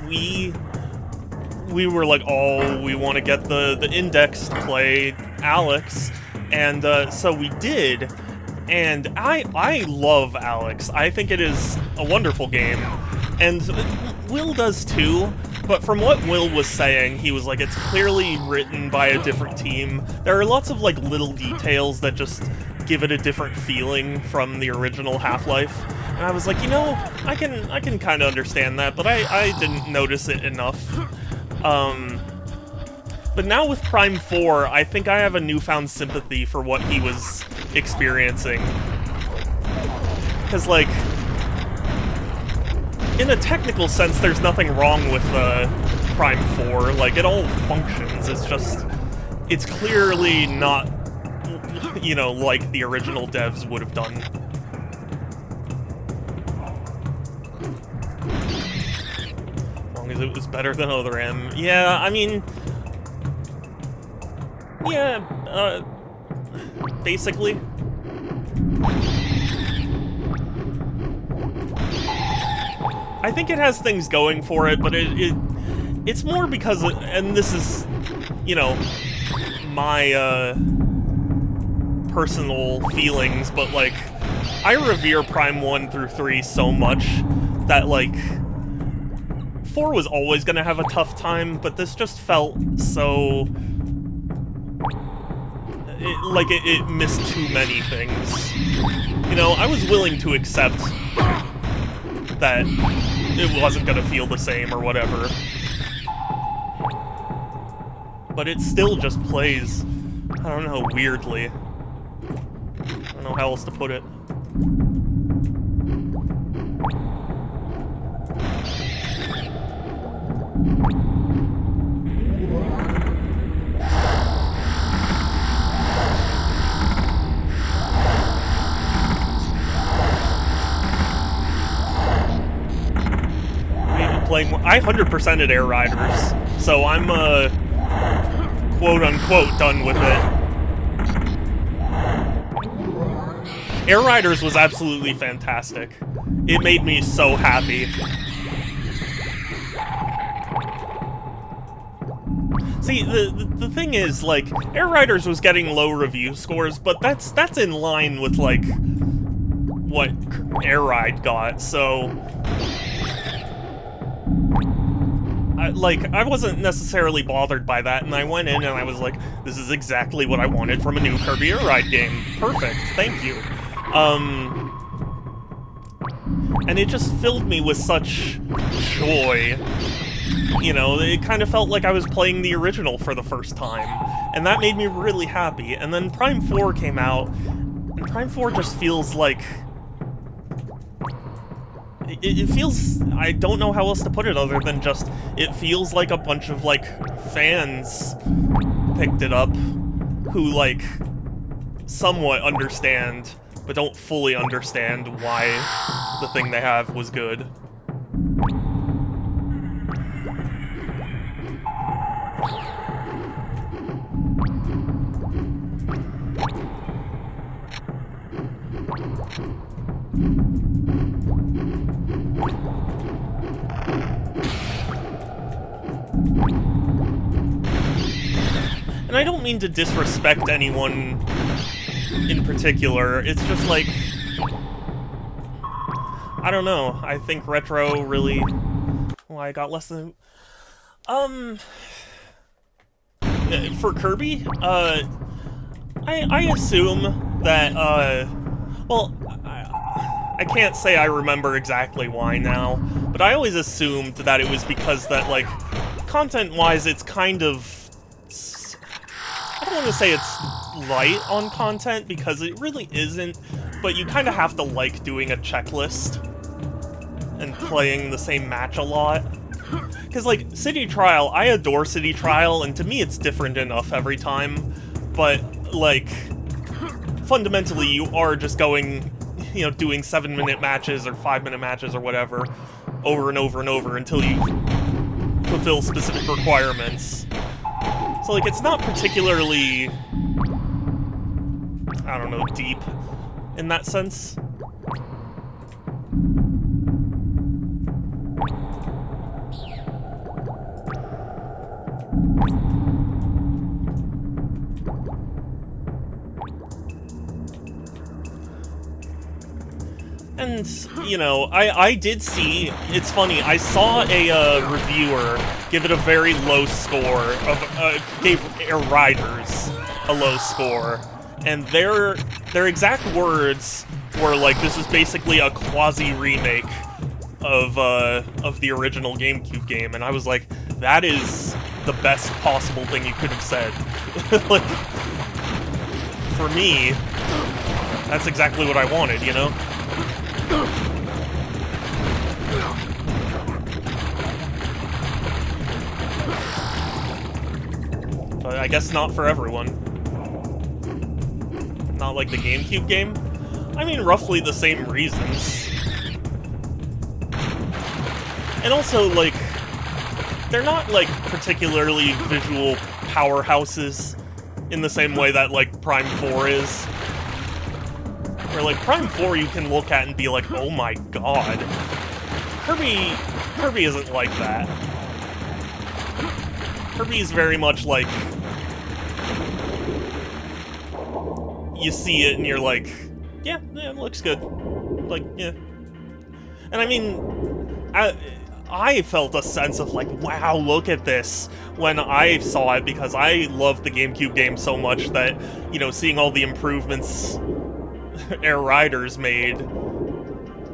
we were like, oh, we want to get the index to play Alyx, and so we did, and I love Alyx. I think it is a wonderful game, and Will does too. But from what Will was saying, he was like, it's clearly written by a different team. There are lots of, like, little details that just give it a different feeling from the original Half-Life. And I was like, you know, I can kind of understand that, but I didn't notice it enough. But now with Prime 4, I think I have a newfound sympathy for what he was experiencing. Because, like, in a technical sense, there's nothing wrong with Prime 4. Like, it all functions. It's just... it's clearly not, you know, like the original devs would have done. As long as it was better than Other M. Yeah, I mean... yeah, basically. I think it has things going for it, but it's more because, and this is, you know, my personal feelings, but, like, I revere Prime 1 through 3 so much that, like, 4 was always gonna have a tough time, but this just felt so... it missed too many things. You know, I was willing to accept that it wasn't gonna feel the same or whatever. But it still just plays, I don't know, weirdly. I don't know how else to put it. like, I 100%ed Air Riders, so I'm, quote-unquote done with it. Air Riders was absolutely fantastic. It made me so happy. See, the thing is, like, Air Riders was getting low review scores, but that's in line with, like, what Air Ride got, so... I wasn't necessarily bothered by that, and I went in and I was like, this is exactly what I wanted from a new Kirby Air Ride game. Perfect, thank you. And it just filled me with such joy. You know, it kind of felt like I was playing the original for the first time, and that made me really happy. And then Prime 4 came out, and Prime 4 just feels like... It feels... I don't know how else to put it other than just... It feels like a bunch of, like, fans picked it up who, like, somewhat understand, but don't fully understand why the thing they have was good. And I don't mean to disrespect anyone in particular, it's just like... I don't know, I think Retro really... Well, I got less than... For Kirby, I assume that, well, I can't say I remember exactly why now, but I always assumed that it was because that, like, content-wise, it's kind of... I don't want to say it's light on content, because it really isn't, but you kind of have to like doing a checklist and playing the same match a lot. Because, like, City Trial, I adore City Trial, and to me it's different enough every time, but, like, fundamentally you are just going, you know, doing 7-minute matches or 5-minute matches or whatever, over and over and over until you fulfill specific requirements. So, like, it's not particularly, I don't know, deep in that sense. And, you know, I did see, it's funny, I saw a reviewer give it a very low score, gave Air Riders a low score, and their exact words were like, this is basically a quasi-remake of the original GameCube game, and I was like, that is the best possible thing you could have said. Like, for me, that's exactly what I wanted, you know? But I guess not for everyone. Not like the GameCube game. I mean, roughly the same reasons. And also, like, they're not, like, particularly visual powerhouses in the same way that, like, Prime 4 is. Where, like, Prime 4 you can look at and be like, oh my god. Kirby isn't like that. Kirby is very much like... You see it and you're like, yeah, it looks good. Like, yeah. And I mean, I felt a sense of like, wow, look at this, when I saw it, because I loved the GameCube game so much that, you know, seeing all the improvements Air Riders made,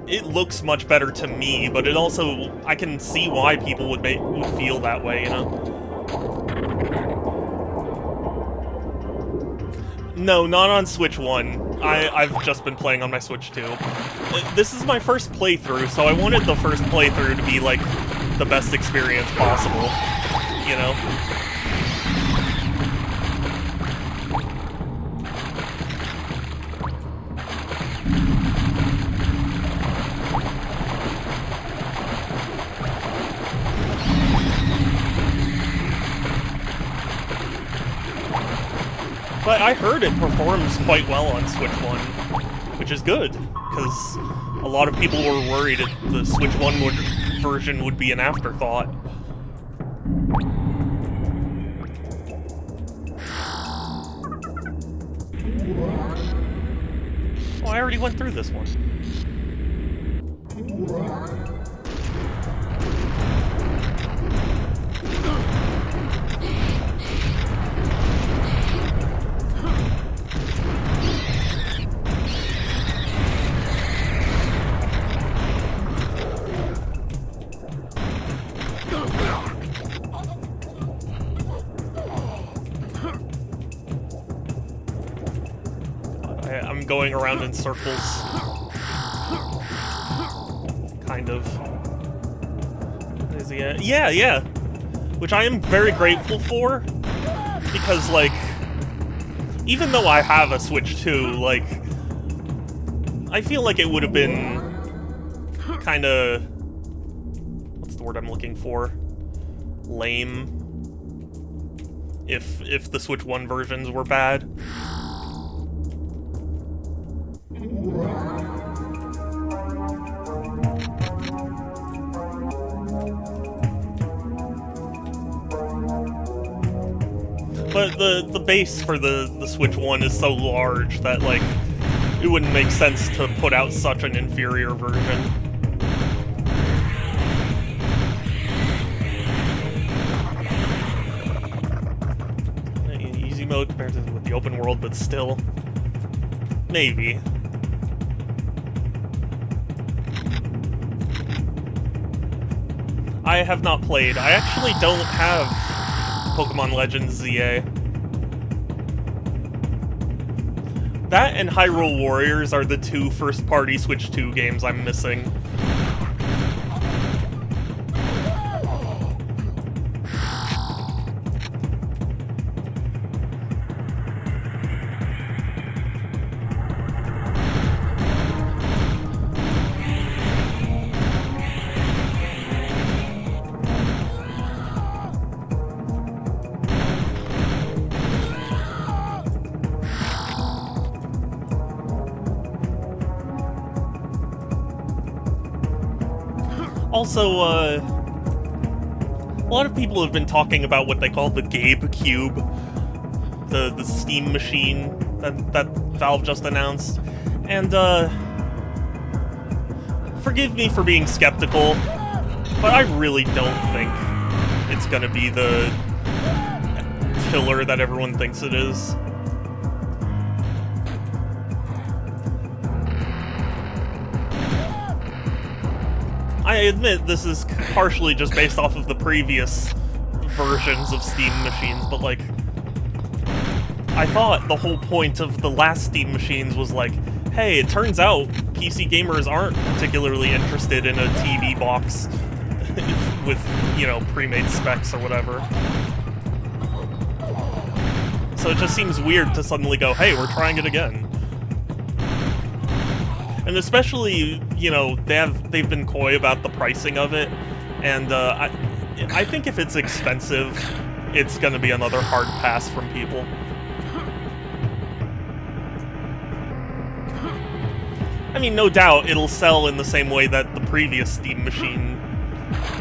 it looks much better to me, but it also, I can see why people would feel that way, you know? No, not on Switch 1. I've just been playing on my Switch 2. This is my first playthrough, so I wanted the first playthrough to be, like, the best experience possible, you know? But I heard it performs quite well on Switch 1, which is good, because a lot of people were worried if the Switch 1 version would be an afterthought. Oh, I already went through this one. I'm going around in circles. Kind of. Is he at? Yeah, yeah. Which I am very grateful for, because, like, even though I have a Switch 2, like, I feel like it would have been kinda... what's the word I'm looking for? Lame. If the Switch 1 versions were bad. But the base for the Switch 1 is so large that, like, it wouldn't make sense to put out such an inferior version. Easy mode compared to with the open world, but still. Maybe. I have not played. I actually don't have Pokemon Legends ZA. That and Hyrule Warriors are the two first-party Switch 2 games I'm missing. Also, a lot of people have been talking about what they call the Gabe Cube, the Steam machine that Valve just announced, and forgive me for being skeptical, but I really don't think it's gonna be the killer that everyone thinks it is. I admit this is partially just based off of the previous versions of Steam machines, but, like, I thought the whole point of the last Steam machines was like, hey, it turns out PC gamers aren't particularly interested in a TV box with, you know, pre-made specs or whatever. So it just seems weird to suddenly go, hey, we're trying it again. And especially, you know, they've been coy about the pricing of it, and I think if it's expensive, it's gonna be another hard pass from people. I mean, no doubt it'll sell in the same way that the previous Steam machine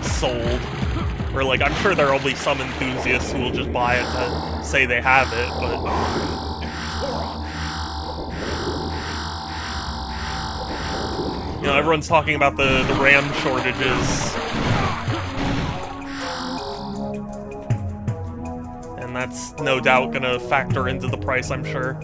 sold. Or, like, I'm sure there will be some enthusiasts who will just buy it to say they have it, but... You know, everyone's talking about the RAM shortages. And that's no doubt gonna factor into the price, I'm sure.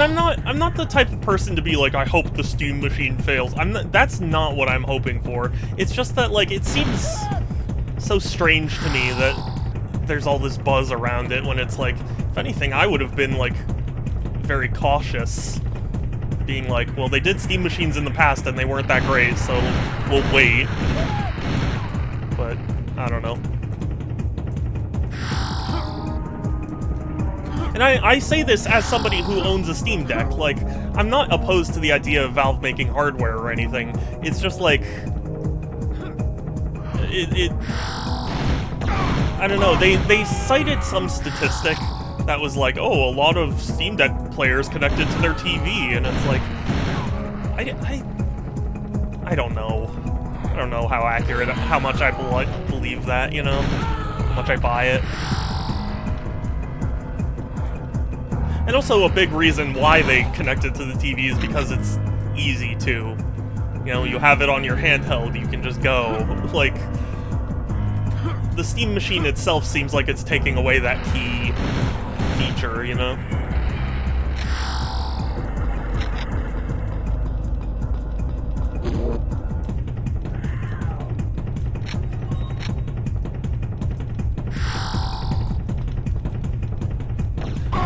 And I'm not the type of person to be like, I hope the Steam machine fails. That's not what I'm hoping for. It's just that, like, it seems so strange to me that there's all this buzz around it when it's like, if anything, I would have been, like, very cautious being like, well, they did Steam machines in the past and they weren't that great, so we'll wait. But, I don't know. And I say this as somebody who owns a Steam Deck. Like, I'm not opposed to the idea of Valve making hardware or anything. It's just like... I don't know, they cited some statistic that was like, oh, a lot of Steam Deck players connected to their TV, and it's like... I don't know. I don't know how accurate, how much I believe that, you know? How much I buy it. And also a big reason why they connected to the TV is because it's easy to. You know, you have it on your handheld, you can just go. Like, the Steam machine itself seems like it's taking away that key feature, you know?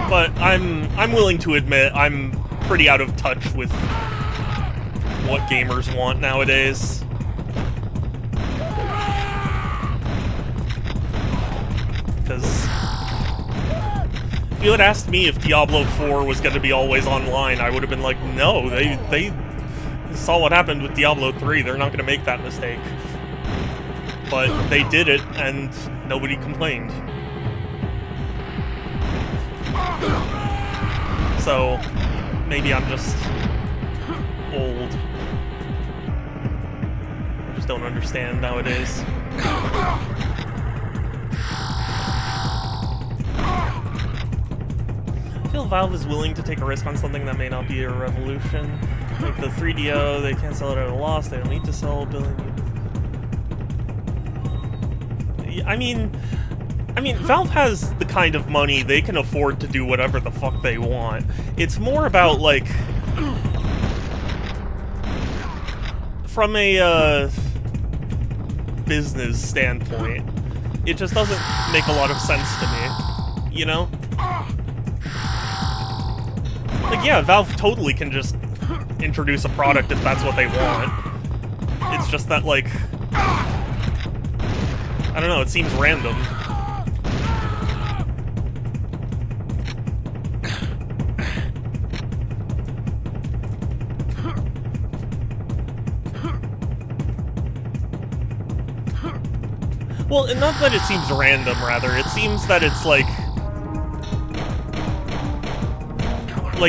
But I'm willing to admit I'm pretty out of touch with what gamers want nowadays. Because if you had asked me if Diablo 4 was going to be always online, I would have been like, no, they saw what happened with Diablo 3, they're not going to make that mistake. But they did it, and nobody complained. So, maybe I'm just old. I just don't understand nowadays. I feel Valve is willing to take a risk on something that may not be a revolution. Like the 3DO, they can't sell it at a loss, they don't need to sell a billion. I mean, Valve has the kind of money they can afford to do whatever the fuck they want. It's more about, like... From a, business standpoint, it just doesn't make a lot of sense to me, you know? Like, yeah, Valve totally can just introduce a product if that's what they want. It's just that, like... I don't know, it seems random. Well, not that it seems random, rather. It seems that it's like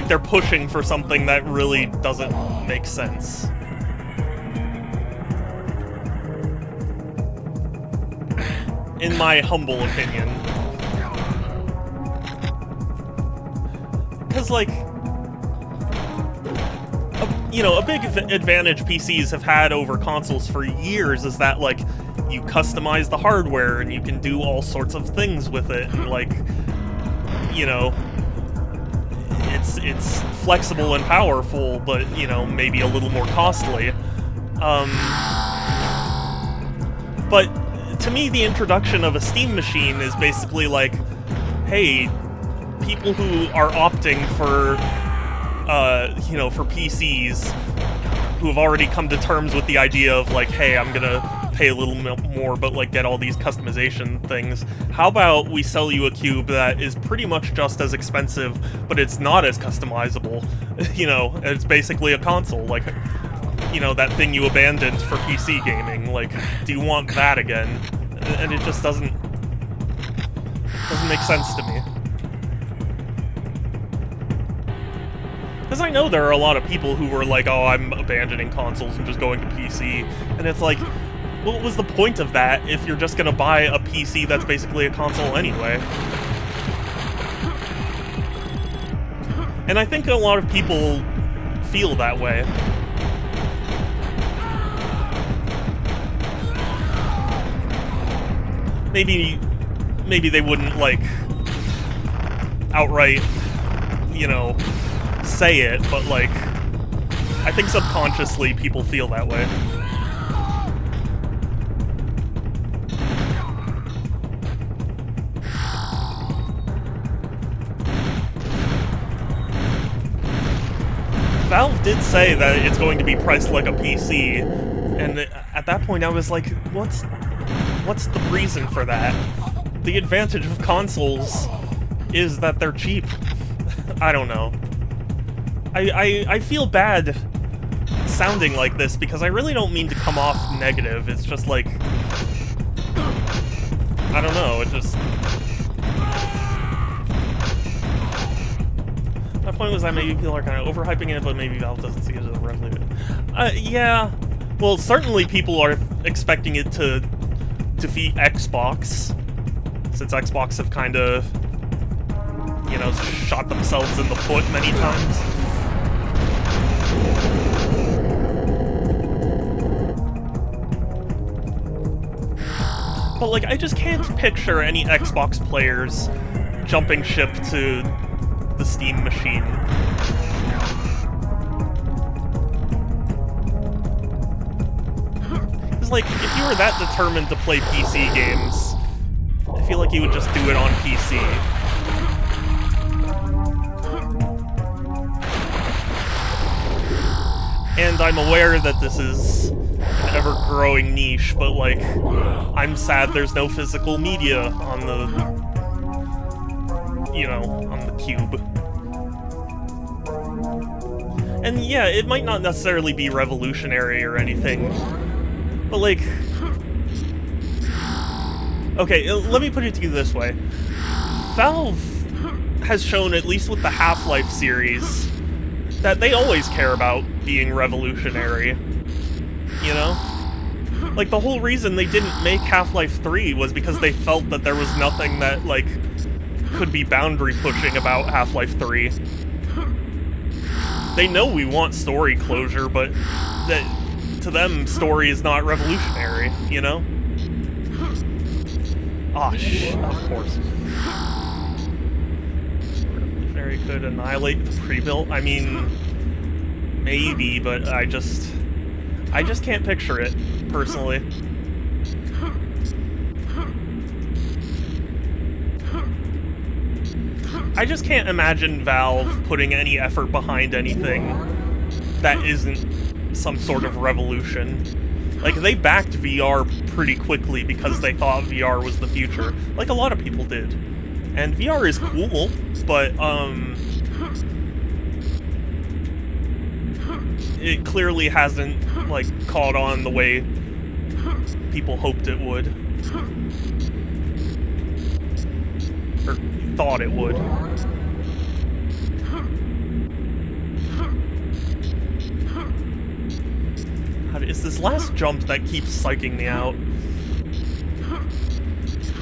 they're pushing for something that really doesn't make sense. In my humble opinion. Because, like, a big advantage PCs have had over consoles for years is that, like, you customize the hardware and you can do all sorts of things with it, and, like, you know, it's flexible and powerful, but, you know, maybe a little more costly. But to me, the introduction of a Steam machine is basically like, hey, people who are opting for, for PCs, who have already come to terms with the idea of, like, hey, I'm gonna pay a little more, but, like, get all these customization things. How about we sell you a cube that is pretty much just as expensive, but it's not as customizable? You know, it's basically a console, like, you know, that thing you abandoned for PC gaming. Like, do you want that again? And it just doesn't make sense to me. Because I know there are a lot of people who were like, oh, I'm abandoning consoles and just going to PC. And it's like, what was the point of that if you're just going to buy a PC that's basically a console anyway? And I think a lot of people feel that way. Maybe they wouldn't, like, outright, you know, say it, but, like, I think subconsciously people feel that way. Valve did say that it's going to be priced like a PC, and at that point I was like, what's the reason for that? The advantage of consoles is that they're cheap. I don't know. I feel bad sounding like this because I really don't mean to come off negative. It's just like, I don't know, it just... My point was that maybe people are kind of overhyping it, but maybe Valve doesn't see it as a revolution. Yeah. Well, certainly people are expecting it to defeat Xbox, since Xbox have kind of, you know, shot themselves in the foot many times. But, like, I just can't picture any Xbox players jumping ship to the Steam machine. Because, like, if you were that determined to play PC games, I feel like you would just do it on PC. And I'm aware that this is an ever-growing niche, but, like, I'm sad there's no physical media on the, you know, on the Cube. And yeah, it might not necessarily be revolutionary or anything, but, like... Okay, let me put it to you this way. Valve has shown, at least with the Half-Life series, that they always care about being revolutionary. You know? Like, the whole reason they didn't make Half-Life 3 was because they felt that there was nothing that, like, could be boundary-pushing about Half-Life 3. They know we want story closure, but that, to them, story is not revolutionary, you know? Ah, of course. Revolutionary could annihilate the pre-built? I mean, maybe, but I just can't picture it, personally. I just can't imagine Valve putting any effort behind anything that isn't some sort of revolution. Like, they backed VR pretty quickly because they thought VR was the future. Like, a lot of people did. And VR is cool, but, it clearly hasn't, like, caught on the way people hoped it would. Or thought it would. It's this last jump that keeps psyching me out.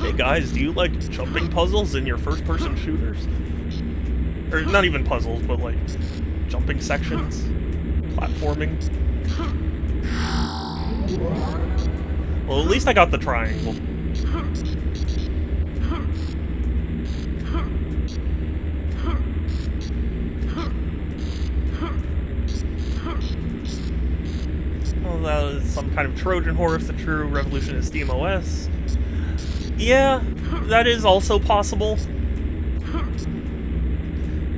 Hey guys, do you like jumping puzzles in your first-person shooters? Or not even puzzles, but like jumping sections, platforming. Well, at least I got the triangle. Well, that is some kind of Trojan horse. The true revolution is Steam OS. Yeah, that is also possible.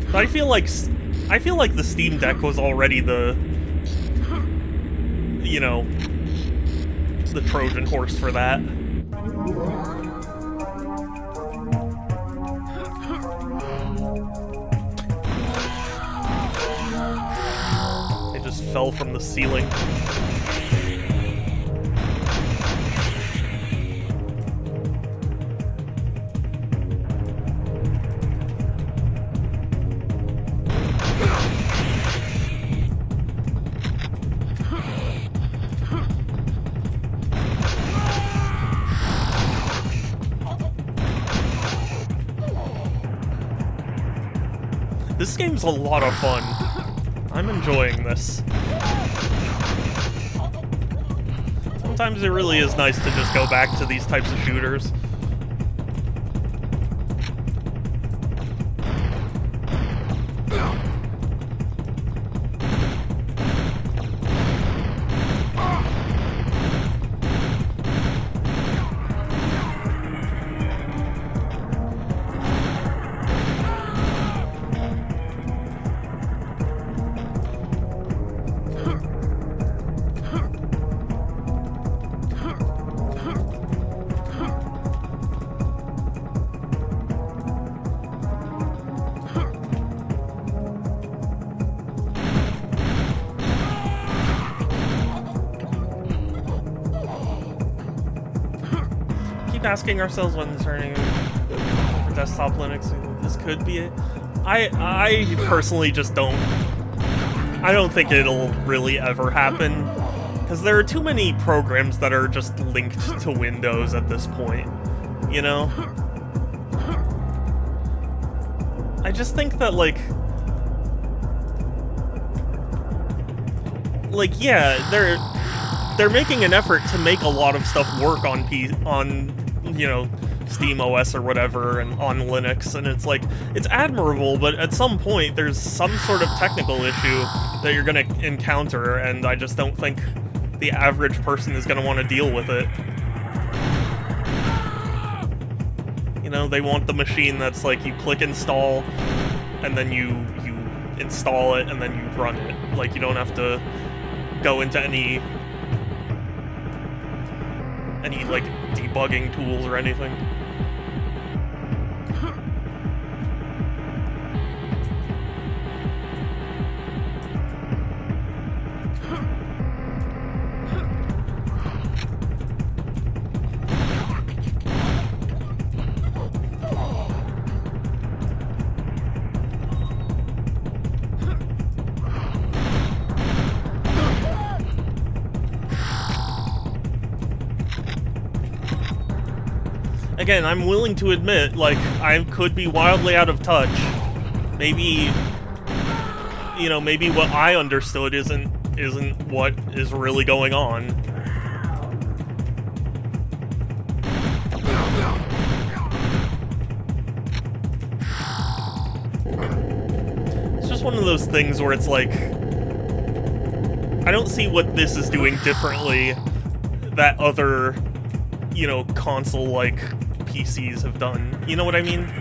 But I feel like the Steam Deck was already the, you know, the Trojan horse for that. It just fell from the ceiling. This game's a lot of fun. I'm enjoying this. Sometimes it really is nice to just go back to these types of shooters. keep asking ourselves when turning for desktop Linux, this could be it. I personally just don't. I don't think it'll really ever happen, because there are too many programs that are just linked to Windows at this point, you know? I just think that, like, yeah, they're making an effort to make a lot of stuff work on you know, Steam OS or whatever, and on Linux, and it's like, it's admirable, but at some point there's some sort of technical issue that you're gonna encounter, and I just don't think the average person is gonna want to deal with it. You know, they want the machine that's like, you click install, and then you install it, and then you run it. Like, you don't have to go into any like debugging tools or anything. Again, I'm willing to admit, like, I could be wildly out of touch. Maybe, you know, maybe what I understood isn't what is really going on. It's just one of those things where it's like, I don't see what this is doing differently that other, you know, console-like PCs have done. You know what I mean?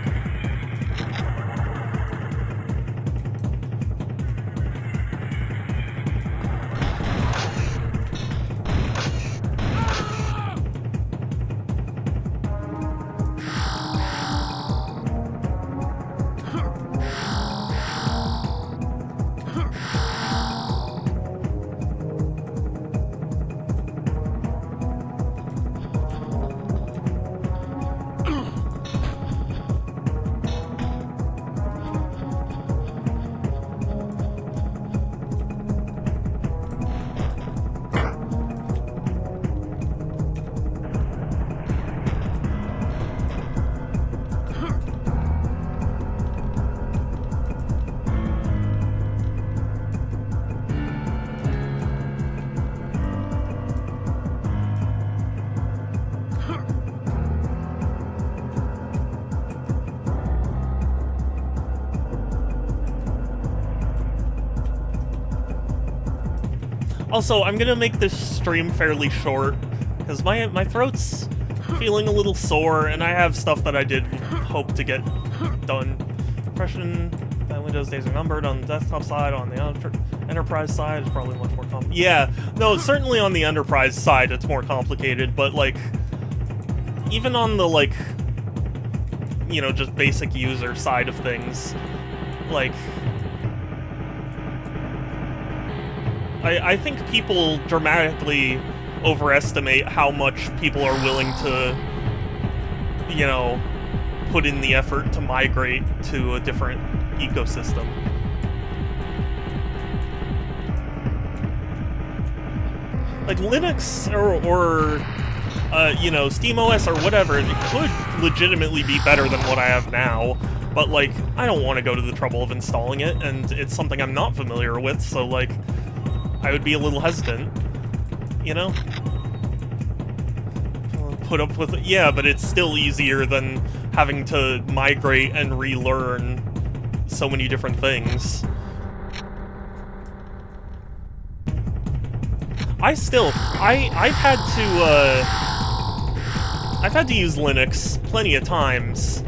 Also, I'm gonna make this stream fairly short, because my throat's feeling a little sore, and I have stuff that I did hope to get done. Impression that Windows days are numbered on the desktop side, on the enterprise side, is probably much more complicated. Yeah, no, certainly on the enterprise side it's more complicated, but, like, even on the, like, you know, just basic user side of things, like, I think people dramatically overestimate how much people are willing to, you know, put in the effort to migrate to a different ecosystem. Like, Linux or you know, SteamOS or whatever, it could legitimately be better than what I have now, but, like, I don't want to go to the trouble of installing it, and it's something I'm not familiar with, so, like, I would be a little hesitant, you know? Put up with it. Yeah, but it's still easier than having to migrate and relearn so many different things. I've had to use Linux plenty of times,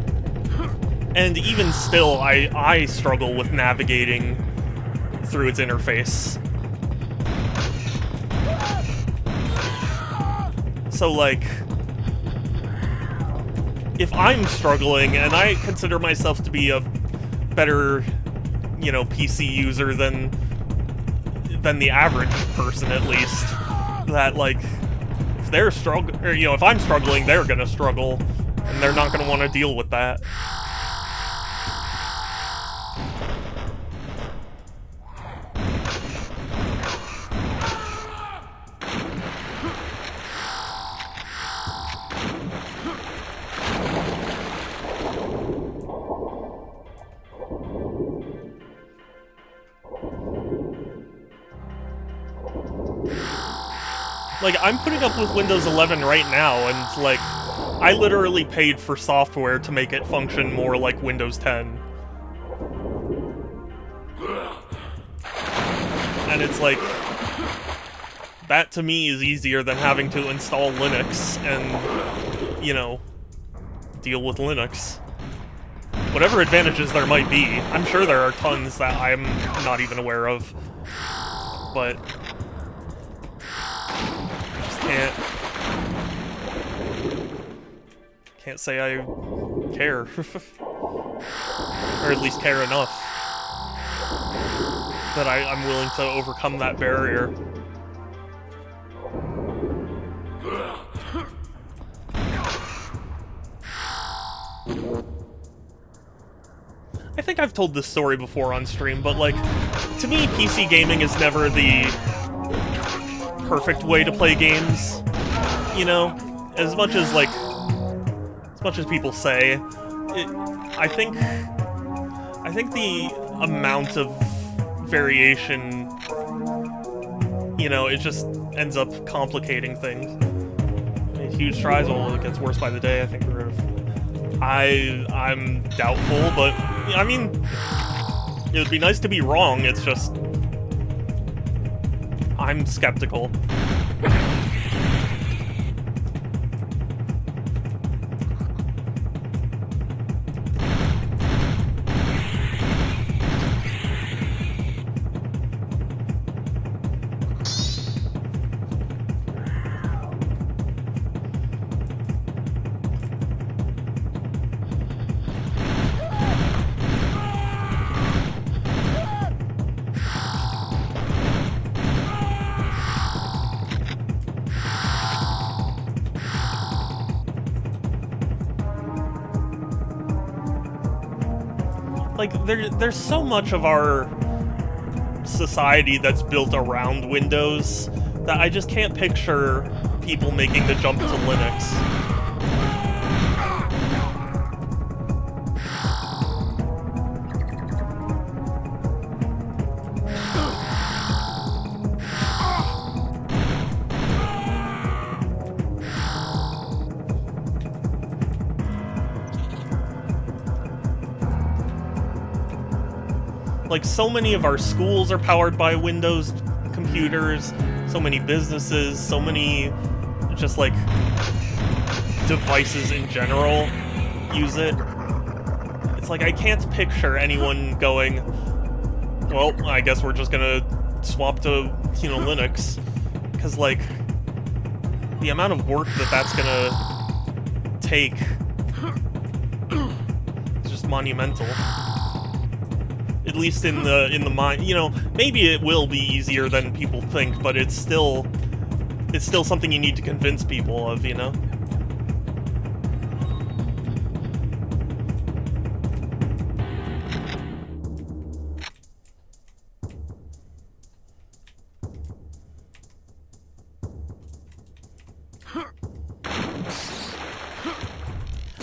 and even still, I struggle with navigating through its interface. So, like, if I'm struggling, and I consider myself to be a better, you know, PC user than the average person, at least, that, like, if they're struggling, or, you know, if I'm struggling, they're gonna struggle, and they're not gonna want to deal with that. Like, I'm putting up with Windows 11 right now, and, like, I literally paid for software to make it function more like Windows 10. And it's like, that to me is easier than having to install Linux and, you know, deal with Linux. Whatever advantages there might be, I'm sure there are tons that I'm not even aware of. But can't say I care. Or at least care enough that I'm willing to overcome that barrier. I think I've told this story before on stream, but, like, to me, PC gaming is never the perfect way to play games, you know? As much as people say, I think the amount of variation, you know, it just ends up complicating things. I mean, huge strides, well, it gets worse by the day, I think I'm doubtful, but, I mean, it would be nice to be wrong, it's just, I'm skeptical. Like, there's so much of our society that's built around Windows that I just can't picture people making the jump to Linux. Like, so many of our schools are powered by Windows computers, so many businesses, so many just, like, devices in general use it. It's like, I can't picture anyone going, well, I guess we're just gonna swap to, you know, Linux. Because, like, the amount of work that's gonna take is just monumental. At least in the mind, you know, maybe it will be easier than people think, but it's still something you need to convince people of, you know?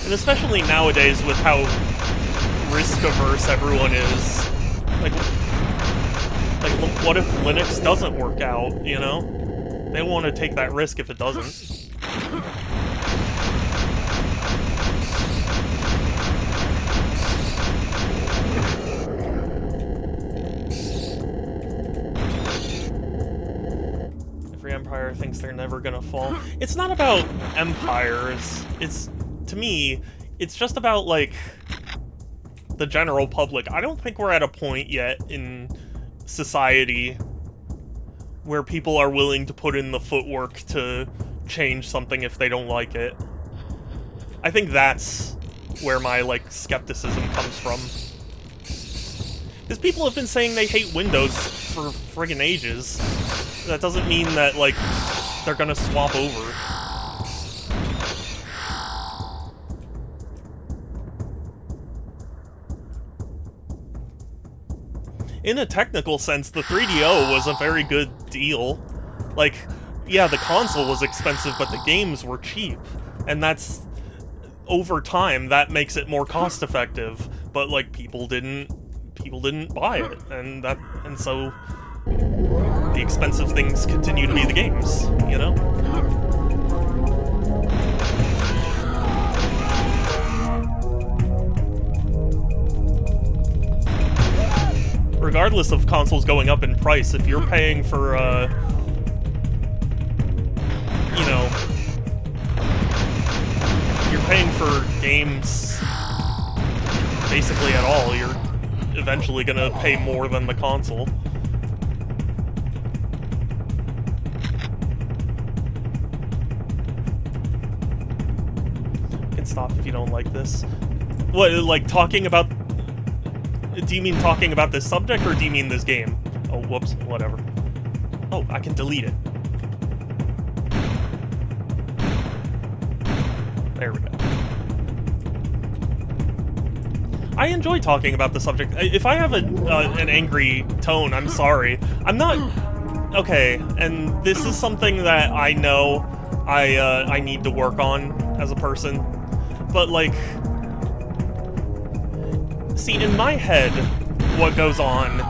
And especially nowadays with how risk-averse everyone is. Like, what if Linux doesn't work out, you know? They want to take that risk if it doesn't. Every empire thinks they're never gonna fall. It's not about empires. To me, it's just about, like, the general public. I don't think we're at a point yet in society where people are willing to put in the footwork to change something if they don't like it. I think that's where my, like, skepticism comes from. Because people have been saying they hate Windows for friggin' ages. That doesn't mean that, like, they're gonna swap over. In a technical sense, the 3DO was a very good deal. Like, yeah, the console was expensive, but the games were cheap. And that's... over time, that makes it more cost-effective. But, like, people didn't buy it. And so... the expensive things continue to be the games, you know? Regardless of consoles going up in price, if you're paying for, you know, if you're paying for games basically at all, you're eventually gonna pay more than the console. You can stop if you don't like this. What, like, talking about... do you mean talking about this subject, or do you mean this game? Oh, whoops, whatever. Oh, I can delete it. There we go. I enjoy talking about the subject. If I have an angry tone, I'm sorry. I'm not... okay, and this is something that I know I need to work on as a person. But, like... see, in my head, what goes on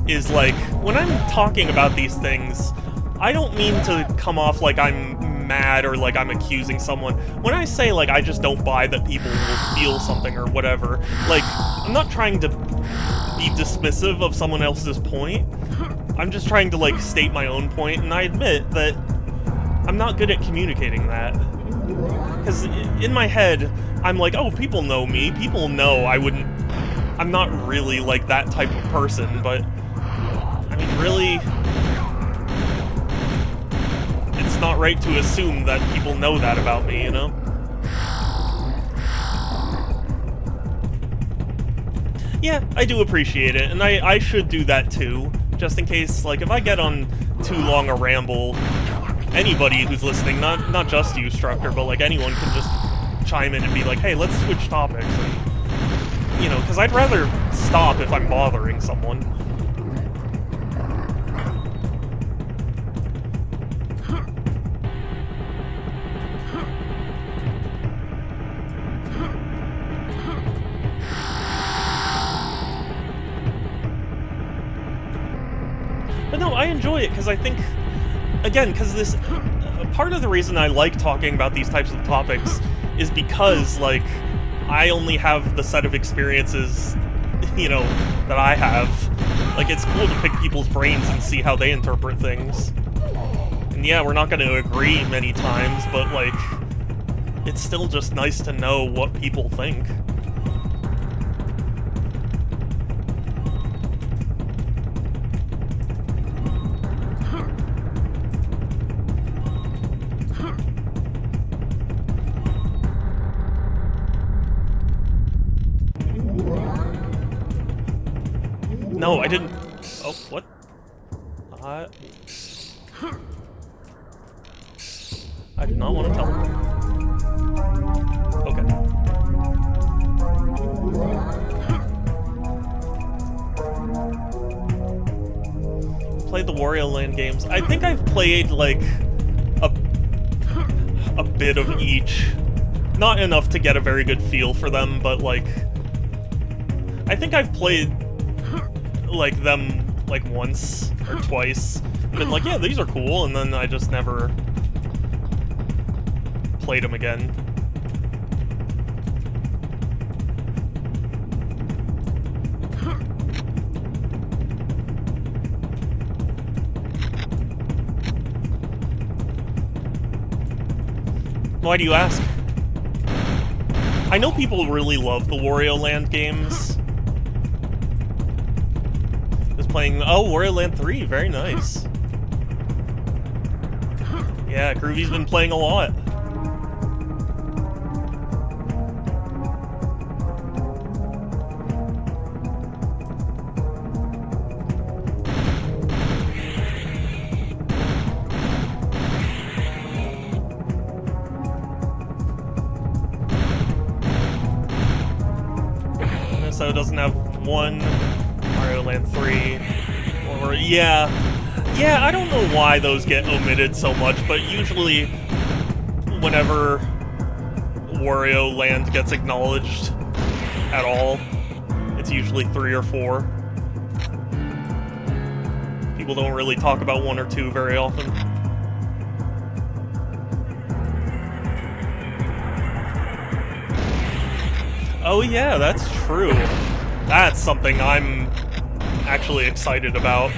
is, like, when I'm talking about these things, I don't mean to come off like I'm mad or like I'm accusing someone. When I say, like, I just don't buy that people will feel something or whatever, like, I'm not trying to be dismissive of someone else's point. I'm just trying to, like, state my own point, and I admit that I'm not good at communicating that. Because in my head, I'm like, oh, people know me, people know I'm not really, like, that type of person, but, I mean, really, it's not right to assume that people know that about me, you know? Yeah, I do appreciate it, and I should do that too, just in case, like, if I get on too long a ramble, anybody who's listening, not just you, Structor, but, like, anyone can just chime in and be like, hey, let's switch topics, and, you know, because I'd rather stop if I'm bothering someone. But no, I enjoy it, because I think, again, because this... part of the reason I like talking about these types of topics is because, like, I only have the set of experiences, you know, that I have. Like, it's cool to pick people's brains and see how they interpret things. And yeah, we're not going to agree many times, but, like, it's still just nice to know what people think. No, I didn't... oh, what? I did not want to teleport. Okay. Played the Wario Land games. I think I've played, like, a bit of each. Not enough to get a very good feel for them, but, like... I think I've played... like, them, like, once or twice. Been like, yeah, these are cool, and then I just never played them again. Why do you ask? I know people really love the Wario Land games. Playing... oh, Wario Land 3, very nice. Yeah, Groovy's been playing a lot. doesn't have 1, Mario Land 3, or yeah, I don't know why those get omitted so much, but usually whenever Wario Land gets acknowledged at all, it's usually 3 or 4. People don't really talk about 1 or 2 very often. Oh yeah, that's true. That's something I'm actually excited about.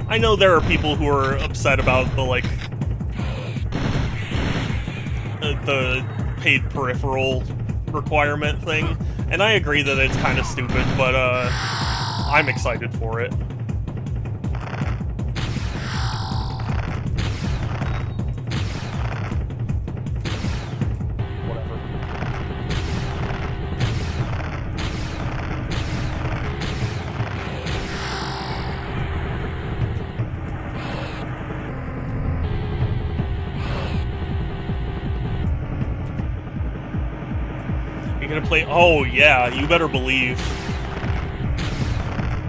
I know there are people who are upset about the, like, the paid peripheral requirement thing, and I agree that it's kind of stupid, but, I'm excited for it. Gonna play. Oh yeah, you better believe.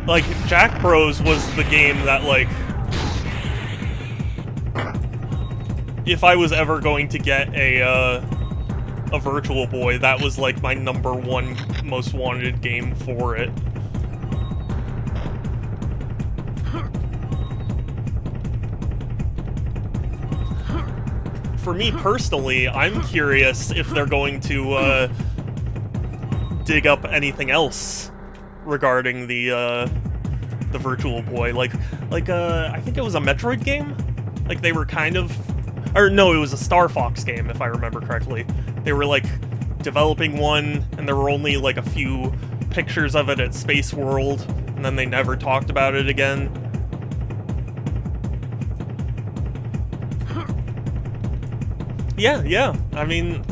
Like, Jack Bros was the game that, like, if I was ever going to get a Virtual Boy, that was like my #1 most wanted game for it. For me personally, I'm curious if they're going to dig up anything else regarding the Virtual Boy. Like I think it was a Metroid game? Like, they were kind of... Or no, it was a Star Fox game, if I remember correctly. They were, like, developing one, and there were only, like, a few pictures of it at Space World, and then they never talked about it again. Yeah, I mean,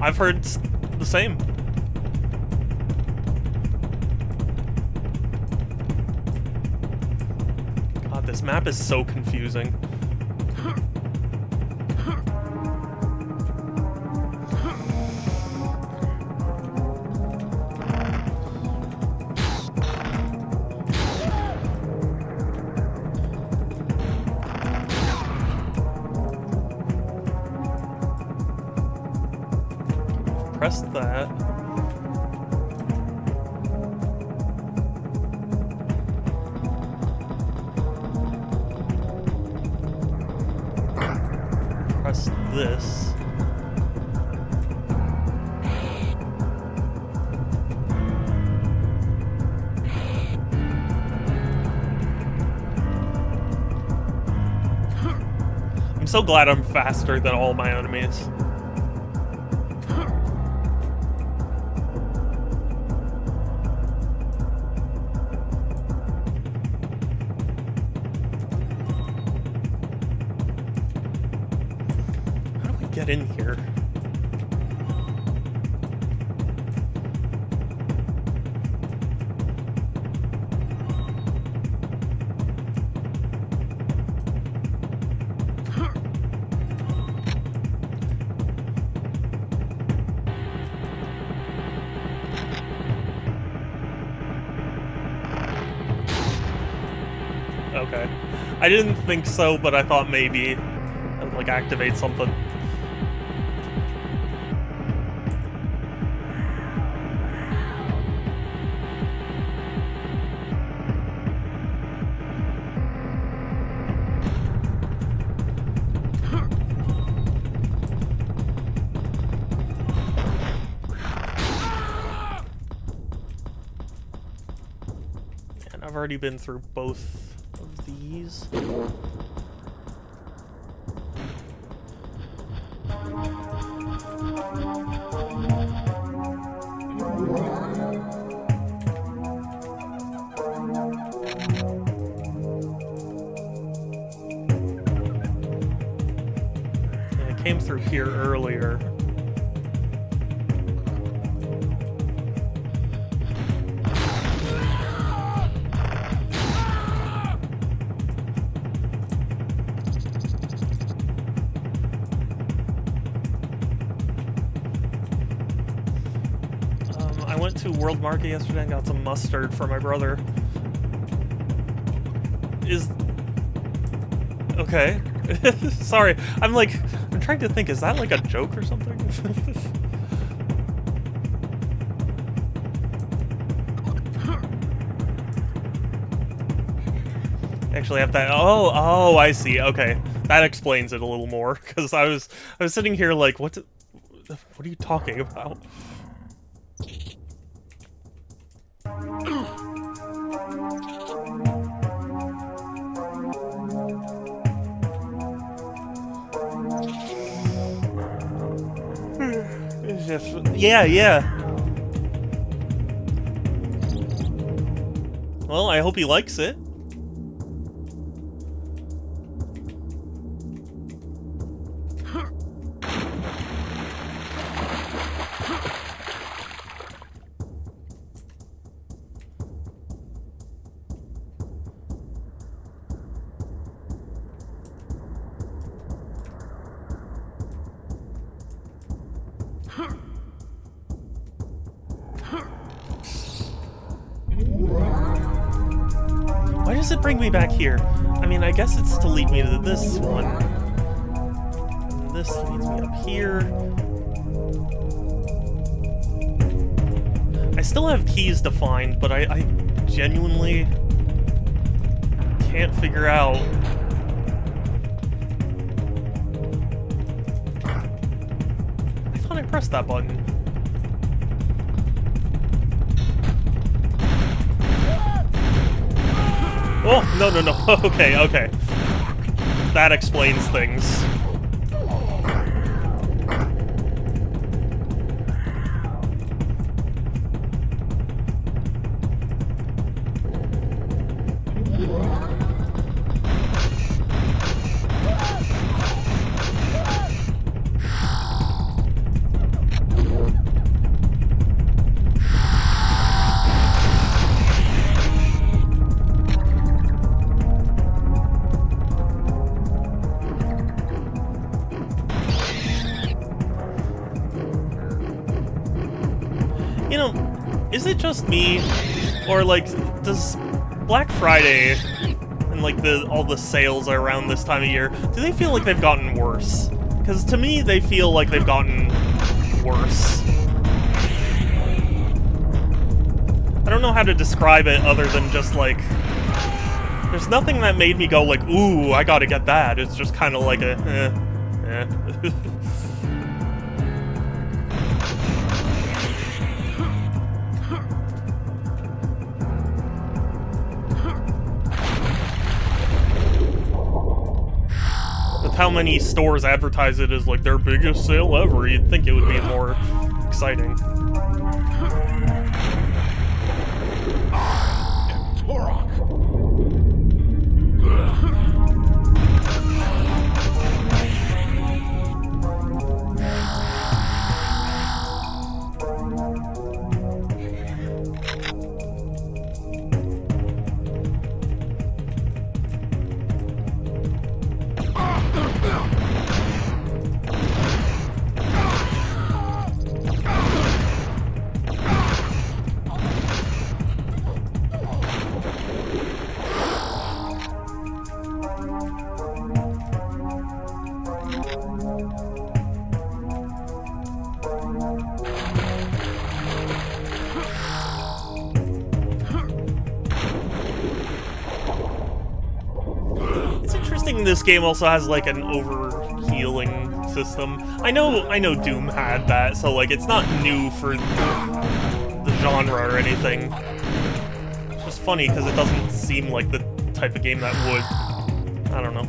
I've heard the same. God, this map is so confusing. Press that. Press this. I'm so glad I'm faster than all my enemies. Get in here. Okay. I didn't think so, but I thought maybe I would, like, activate something. I've already been through both of these. Yeah, I came through here earlier. went to World Market yesterday and got some mustard for my brother. Okay. Sorry, I'm trying to think, is that like a joke or something? Actually have that. Oh, I see. Okay, that explains it a little more. Because I was sitting here like, what are you talking about? Yeah. Well, I hope he likes it. Why does it bring me back here? I mean, I guess it's to lead me to this one. And this leads me up here. I still have keys to find, but I genuinely can't figure out. I thought I pressed that button. Oh, no. Okay. That explains things. You know, is it just me, or like, does Black Friday and like all the sales around this time of year, do they feel like they've gotten worse? Because to me, they feel like they've gotten worse. I don't know how to describe it other than just like, there's nothing that made me go like, ooh, I gotta get that. It's just kind of like a, eh. How many stores advertise it as like their biggest sale ever, you'd think it would be more exciting. Turok. This game also has like an over-healing system. I know Doom had that, so like it's not new for the genre or anything. It's just funny because it doesn't seem like the type of game that would. I don't know.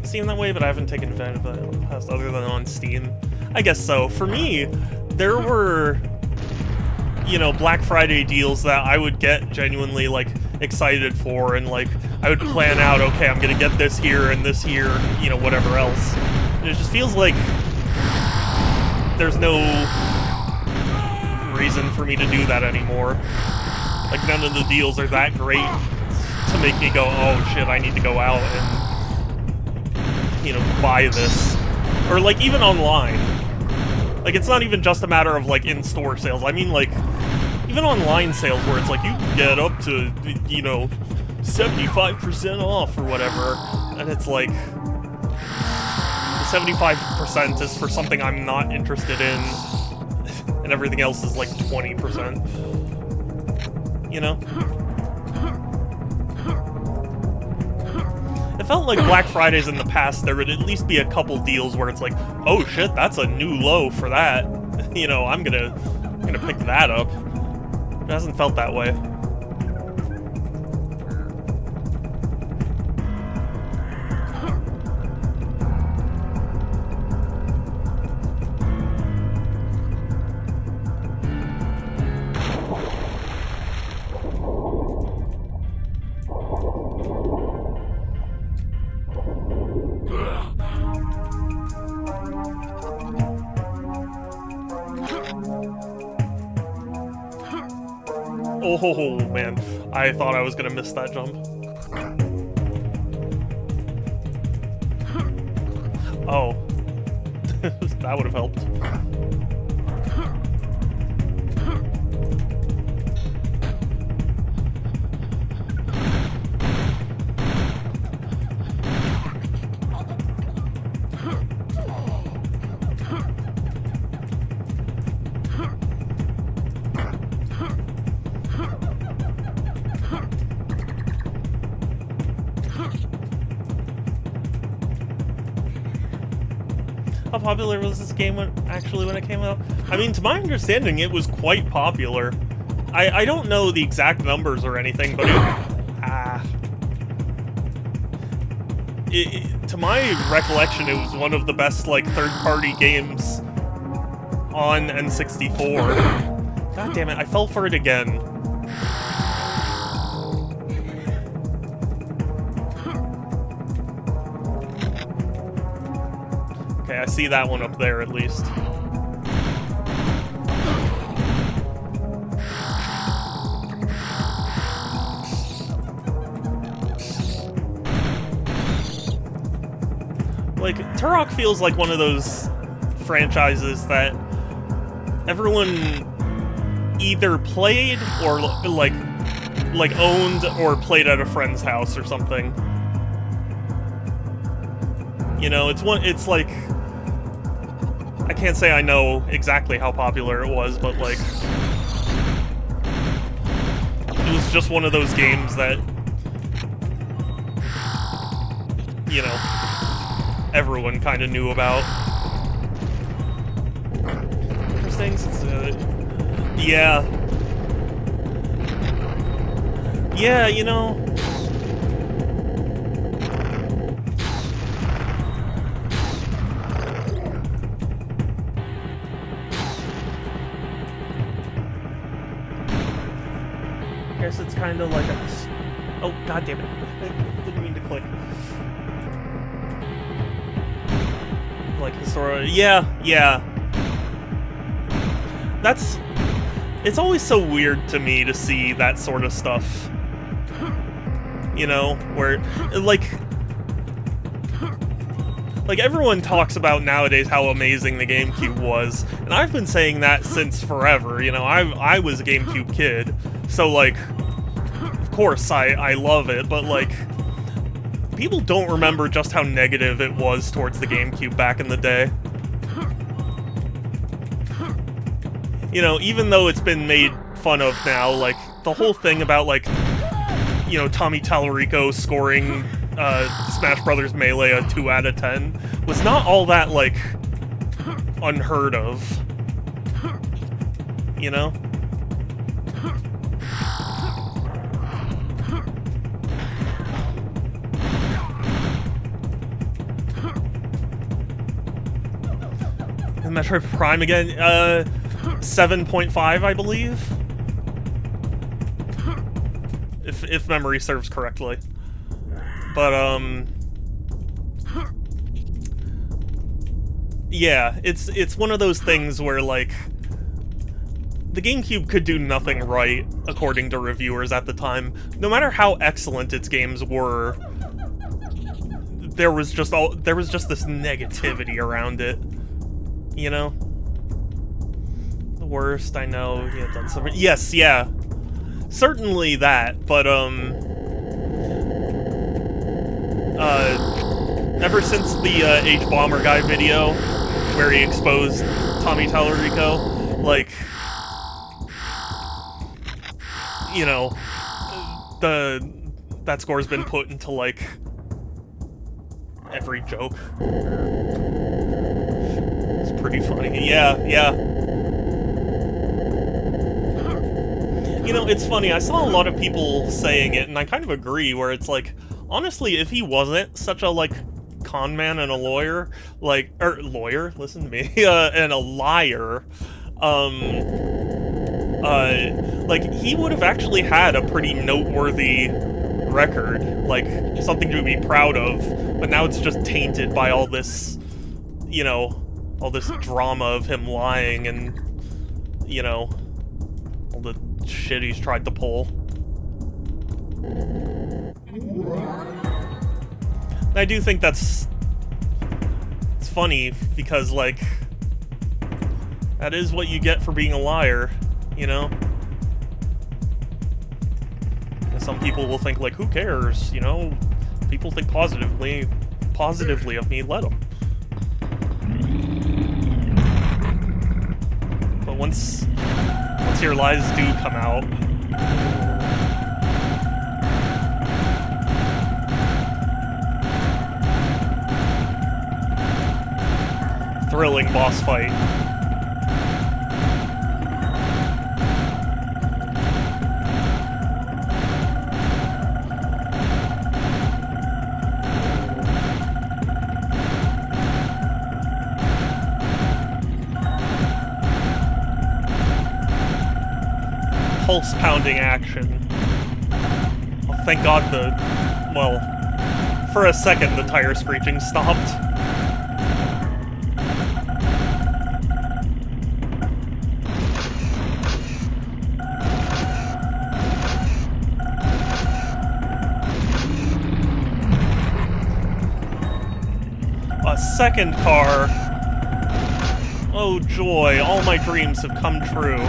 Seem that way, but I haven't taken advantage of it in the past other than on Steam. I guess so. For me, there were, you know, Black Friday deals that I would get genuinely like excited for, and like I would plan out, okay, I'm gonna get this here and this here, you know, whatever else. And it just feels like there's no reason for me to do that anymore. Like none of the deals are that great to make me go, oh shit, I need to go out and, you know, buy this. Or like even online. Like, it's not even just a matter of, like, in-store sales. I mean, like, even online sales where it's like, you can get up to, you know, 75% off or whatever. And it's like, 75% is for something I'm not interested in, and everything else is like 20%. You know? It felt like Black Fridays in the past, there would at least be a couple deals where it's like, oh shit, that's a new low for that. You know, I'm gonna pick that up. It hasn't felt that way. Oh man, I thought I was gonna miss that jump. Oh. That would have helped. How popular was this game when it came out? I mean, to my understanding, it was quite popular. I don't know the exact numbers or anything, but to my recollection, it was one of the best, like, third-party games on N64. God damn it, I fell for it again. Okay, I see that one up there at least. Like, Turok feels like one of those franchises that everyone either played or like owned or played at a friend's house or something. You know, it's like, I can't say I know exactly how popular it was, but like, it was just one of those games that, you know, everyone kind of knew about. Interesting, since, yeah. Yeah, you know. I guess it's kind of like a... Oh, god damn it. I didn't mean to click. Like, historical... Yeah. That's... It's always so weird to me to see that sort of stuff. You know, where, like, everyone talks about nowadays how amazing the GameCube was, and I've been saying that since forever, you know, I was a GameCube kid, so, like, of course I love it, but, like, people don't remember just how negative it was towards the GameCube back in the day. You know, even though it's been made fun of now, like, the whole thing about, like, you know, Tommy Tallarico scoring Smash Brothers Melee a 2 out of 10 was not all that, like, unheard of. You know? And Metroid Prime again, 7.5, I believe? If memory serves correctly. But, yeah, it's one of those things where, like, the GameCube could do nothing right, according to reviewers at the time. No matter how excellent its games were, there was just this negativity around it, you know? worst, I know he had done something. Yes, yeah. Certainly that, but, ever since the, H-Bomber Guy video, where he exposed Tommy Tallarico, like, you know, that score's been put into, like, every joke. It's pretty funny. Yeah, yeah. You know, it's funny, I saw a lot of people saying it, and I kind of agree, where it's like, honestly, if he wasn't such a, like, con man and a lawyer, like, lawyer, listen to me, and a liar, like, he would have actually had a pretty noteworthy record, like, something to be proud of, but now it's just tainted by all this, you know, all this drama of him lying and, you know, all the shit he's tried to pull. I do think it's funny, because, like, that is what you get for being a liar, you know? And some people will think, like, who cares, you know? People think positively of me, let them. But once your lies do come out, thrilling boss fight. Pulse-pounding action. Oh, thank God well, for a second the tire screeching stopped. A second car. Oh joy, all my dreams have come true.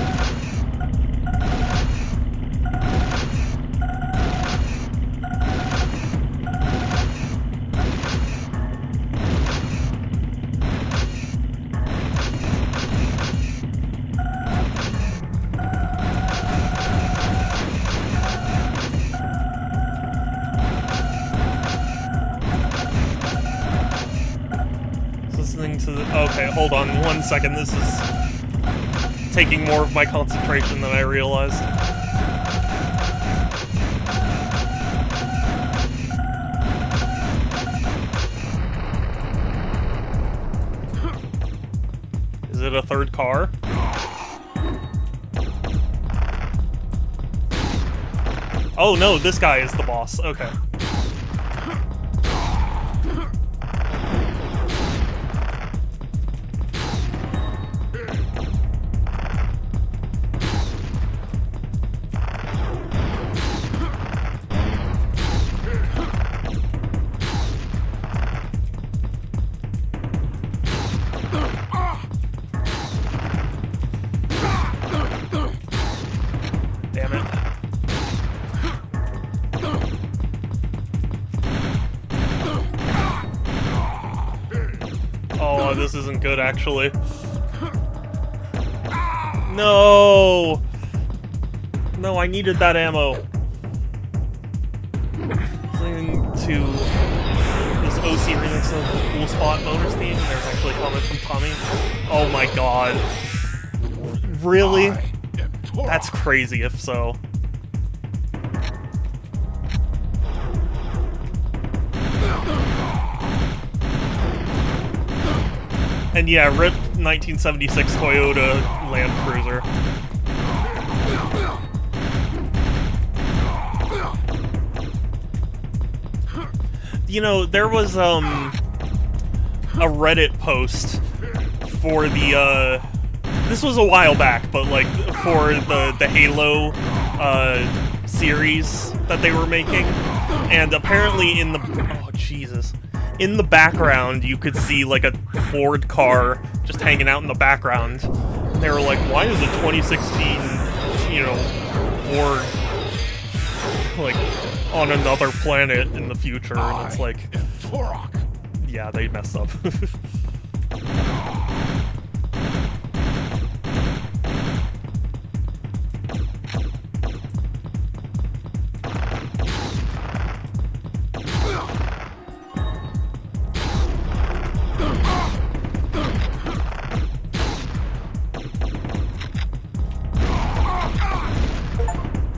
Okay, hold on 1 second. This is taking more of my concentration than I realized. Is it a third car? Oh no, this guy is the boss. Okay. This isn't good, actually. No! No, I needed that ammo. Listening to this OC remix of the Cool Spot bonus theme, there's actually a comment from Tommy. Oh my god. Really? That's crazy if so. And yeah, RIP 1976 Toyota Land Cruiser. You know, there was a Reddit post for the this was a while back, but like for the Halo series that they were making, and apparently in the Jesus. In the background, you could see, like, a Ford car just hanging out in the background. They were like, why is a 2016, you know, war, like, on another planet in the future? And it's like, Turok. yeah, they messed up.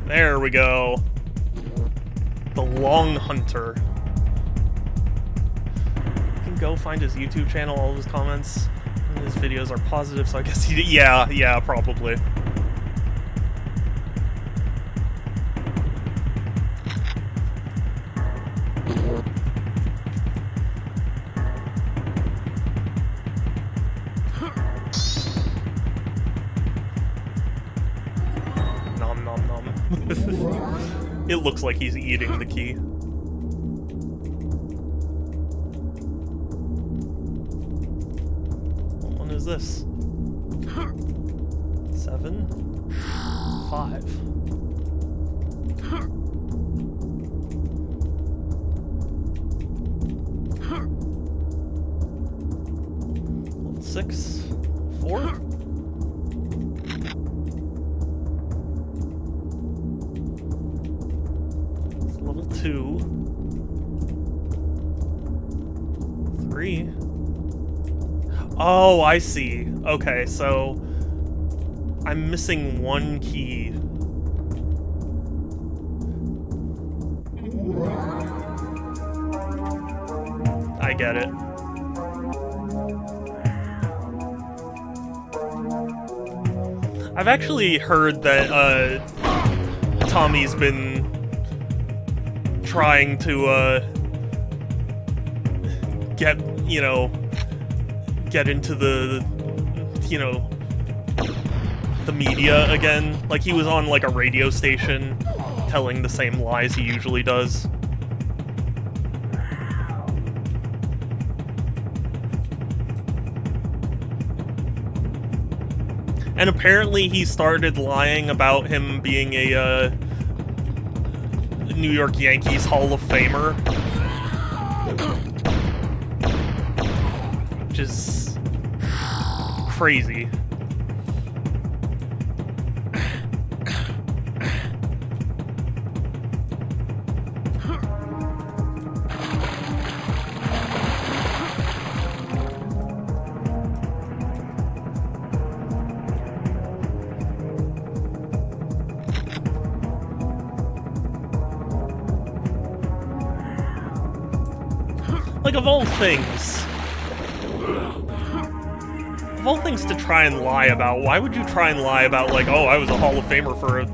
There we go. The Long Hunter. You can go find his YouTube channel, all of his comments and his videos are positive, so I guess he did. Yeah, probably. Nom nom nom. It looks like he's eating the key. What one is this? 7? 5. Level 6? 4? Level 2. 3. Oh, I see. Okay, so I'm missing one key. I get it. I've actually heard that Tommy's been trying to get into the the media again. Like, he was on like a radio station telling the same lies he usually does. And apparently he started lying about him being a New York Yankees Hall of Famer. Which is crazy. Like, of all things to try and lie about, why would you try and lie about, like, oh, I was a Hall of Famer for a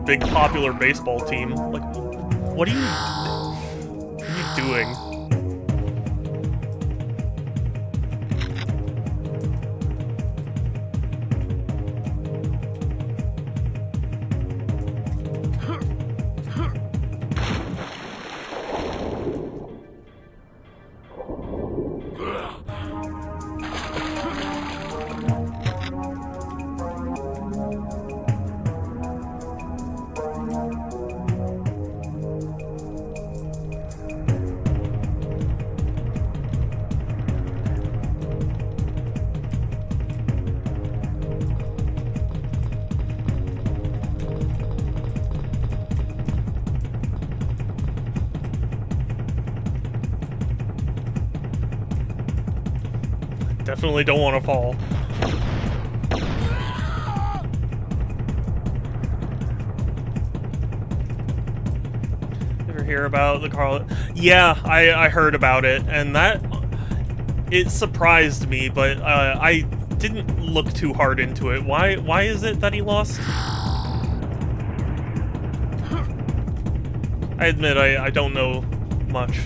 big popular baseball team? Like, what are you doing? Definitely don't want to fall. Ever hear about the Carl? Yeah, I heard about it, and it surprised me, but I didn't look too hard into it. Why is it that he lost? I admit I don't know much.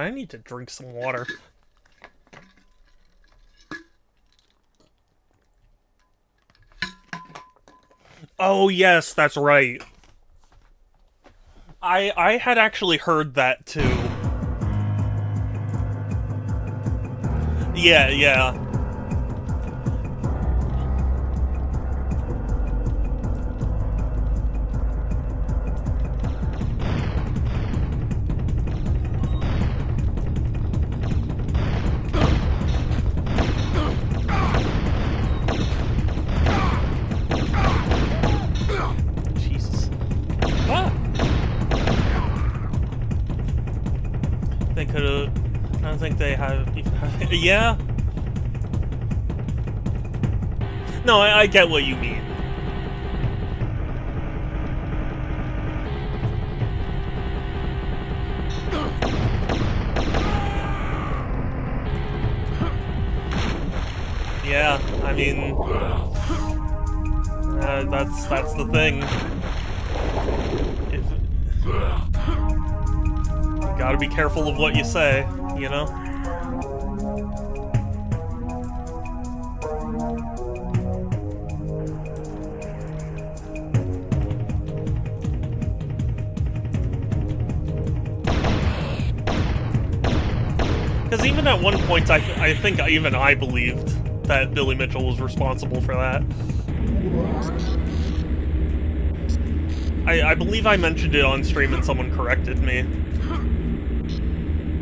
I need to drink some water. Oh, yes, that's right. I had actually heard that, too. Yeah, yeah. Jesus. Ah! They could've... I don't think they have... Yeah? No, I get what you mean. Yeah, I mean... that's the thing. You gotta be careful of what you say, you know? Because even at one point, I think even I believed that Billy Mitchell was responsible for that. I believe I mentioned it on stream and someone corrected me.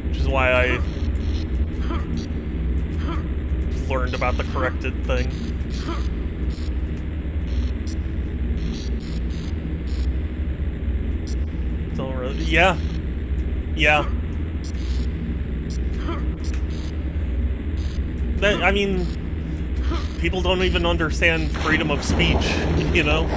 Which is why I learned about the corrected thing. Don't really... Yeah. Yeah. I mean, people don't even understand freedom of speech, you know?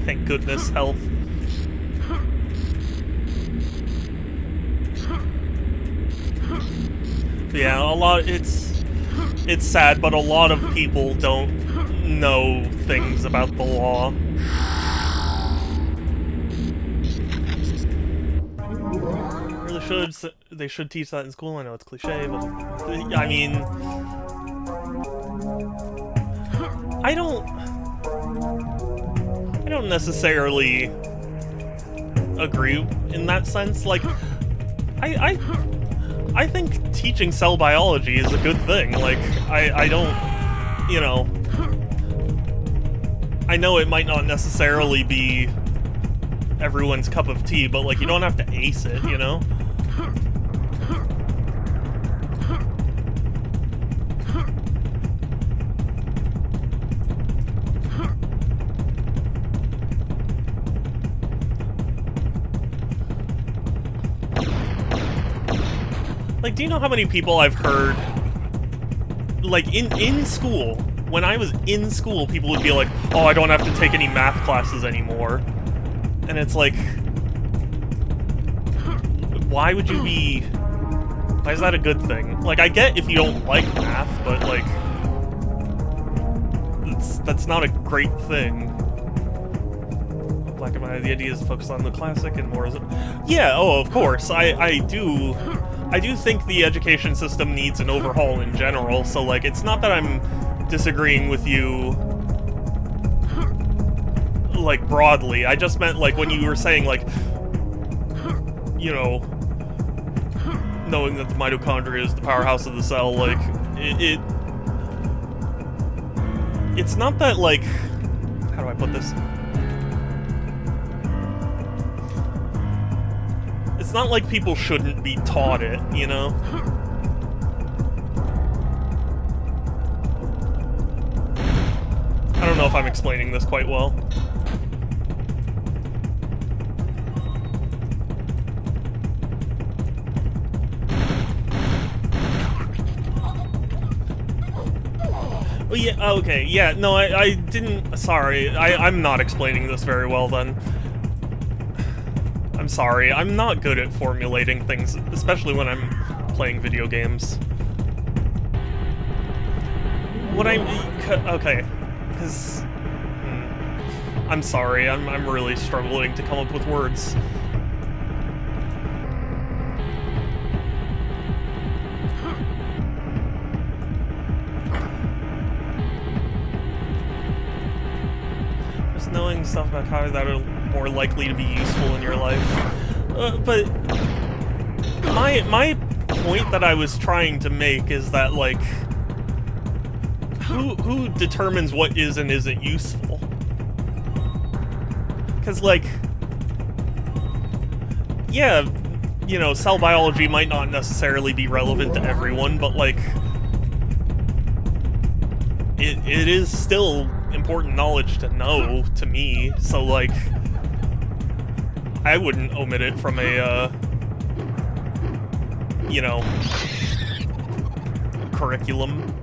Thank goodness, health. Yeah, a lot, it's sad, but a lot of people don't know things about the law. Really should, they should teach that in school. I know it's cliche, but I mean, I don't necessarily agree in that sense. Like, I think teaching cell biology is a good thing. Like, I don't, you know, I know it might not necessarily be everyone's cup of tea, but like, you don't have to ace it, you know? Like, do you know how many people I've heard, like, in school, when I was in school, people would be like, oh, I don't have to take any math classes anymore. And it's like, why would you be, why is that a good thing? Like, I get if you don't like math, but, like, that's not a great thing. Black and white, the idea is to focus on the classic and more is it? Yeah, oh, of course, I do think the education system needs an overhaul in general, so, like, it's not that I'm disagreeing with you, like, broadly. I just meant, like, when you were saying, like, you know, knowing that the mitochondria is the powerhouse of the cell, like, it's not that, like, how do I put this? It's not like people shouldn't be taught it, you know? I don't know if I'm explaining this quite well. Oh, yeah, okay, yeah, no, I didn't... Sorry, I'm not explaining this very well, then. I'm sorry, I'm not good at formulating things, especially when I'm playing video games. What okay, because... I'm sorry, I'm really struggling to come up with words. Just knowing stuff about how that are more likely to be useful in your life. But my point that I was trying to make is that, like, who determines what is and isn't useful? Because, like, yeah, you know, cell biology might not necessarily be relevant to everyone, but, like, it is still important knowledge to know, to me, so, like, I wouldn't omit it from a, you know, curriculum.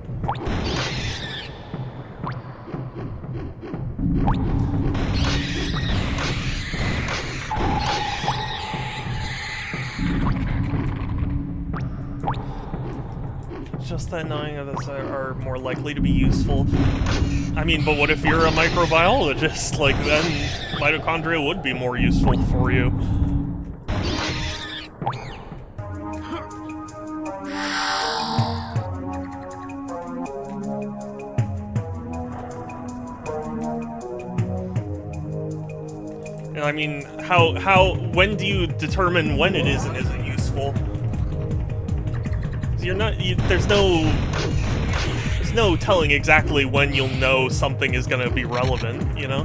Just that knowing others are more likely to be useful. I mean, but what if you're a microbiologist? Like, then mitochondria would be more useful for you. And I mean, when do you determine when it is and isn't useful? There's no telling exactly when you'll know something is gonna be relevant, you know?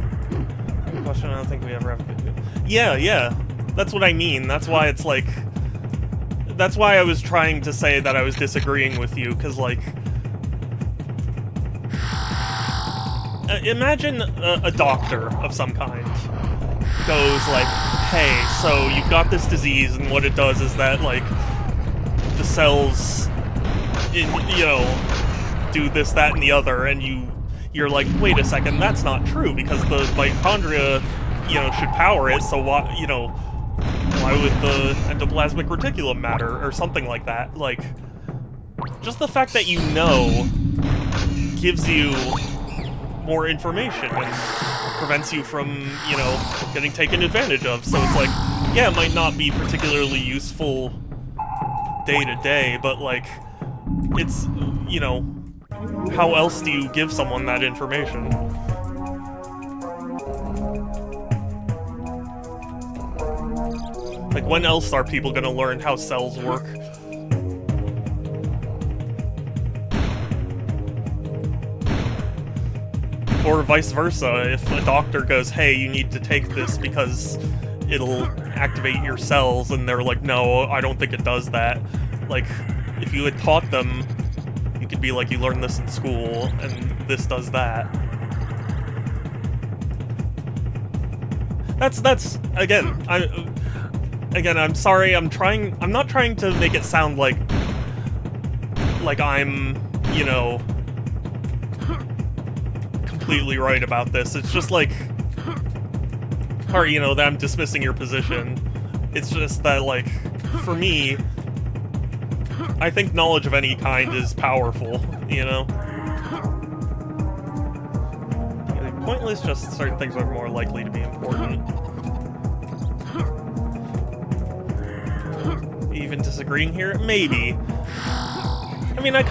Question, I don't think we ever have good... Yeah, that's what I mean. That's why it's like... That's why I was trying to say that I was disagreeing with you, because, like... imagine a doctor of some kind goes like, hey, so you've got this disease, and what it does is that, like, the cells, you know, do this, that, and the other, and you're like, wait a second, that's not true, because the mitochondria, you know, should power it, so why, you know, why would the endoplasmic reticulum matter, or something like that? Like, just the fact that you know gives you more information and prevents you from, you know, getting taken advantage of, so it's like, yeah, it might not be particularly useful day to day, but, like, it's, you know, how else do you give someone that information? Like, when else are people gonna learn how cells work? Or vice versa, if a doctor goes, hey, you need to take this because it'll activate your cells, and they're like, no, I don't think it does that. Like, if you had taught them, you could be like, you learned this in school, and this does that. That's, again, I'm sorry, I'm not trying to make it sound like I'm, you know, completely right about this. It's just like, or, you know, that I'm dismissing your position. It's just that, like, for me, I think knowledge of any kind is powerful, you know? Pointless, just certain things are more likely to be important. Even disagreeing here? Maybe. I mean, I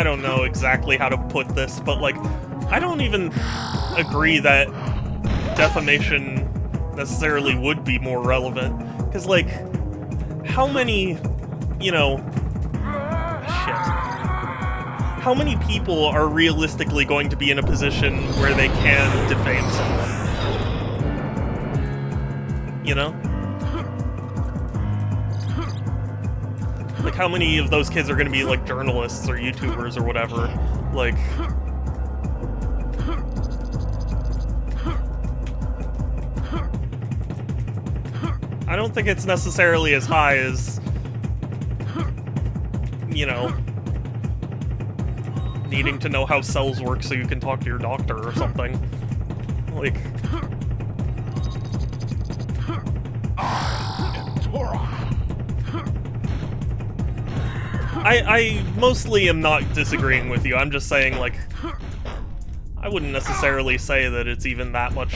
don't know exactly how to put this, but, like, I don't even agree that defamation necessarily would be more relevant. Because, like, how many, you know... Shit. How many people are realistically going to be in a position where they can defame someone? You know? Like, how many of those kids are gonna be, like, journalists or YouTubers or whatever? Like... I don't think it's necessarily as high as, you know, needing to know how cells work so you can talk to your doctor or something. Like... Turok. I mostly am not disagreeing with you. I'm just saying, like... I wouldn't necessarily say that it's even that much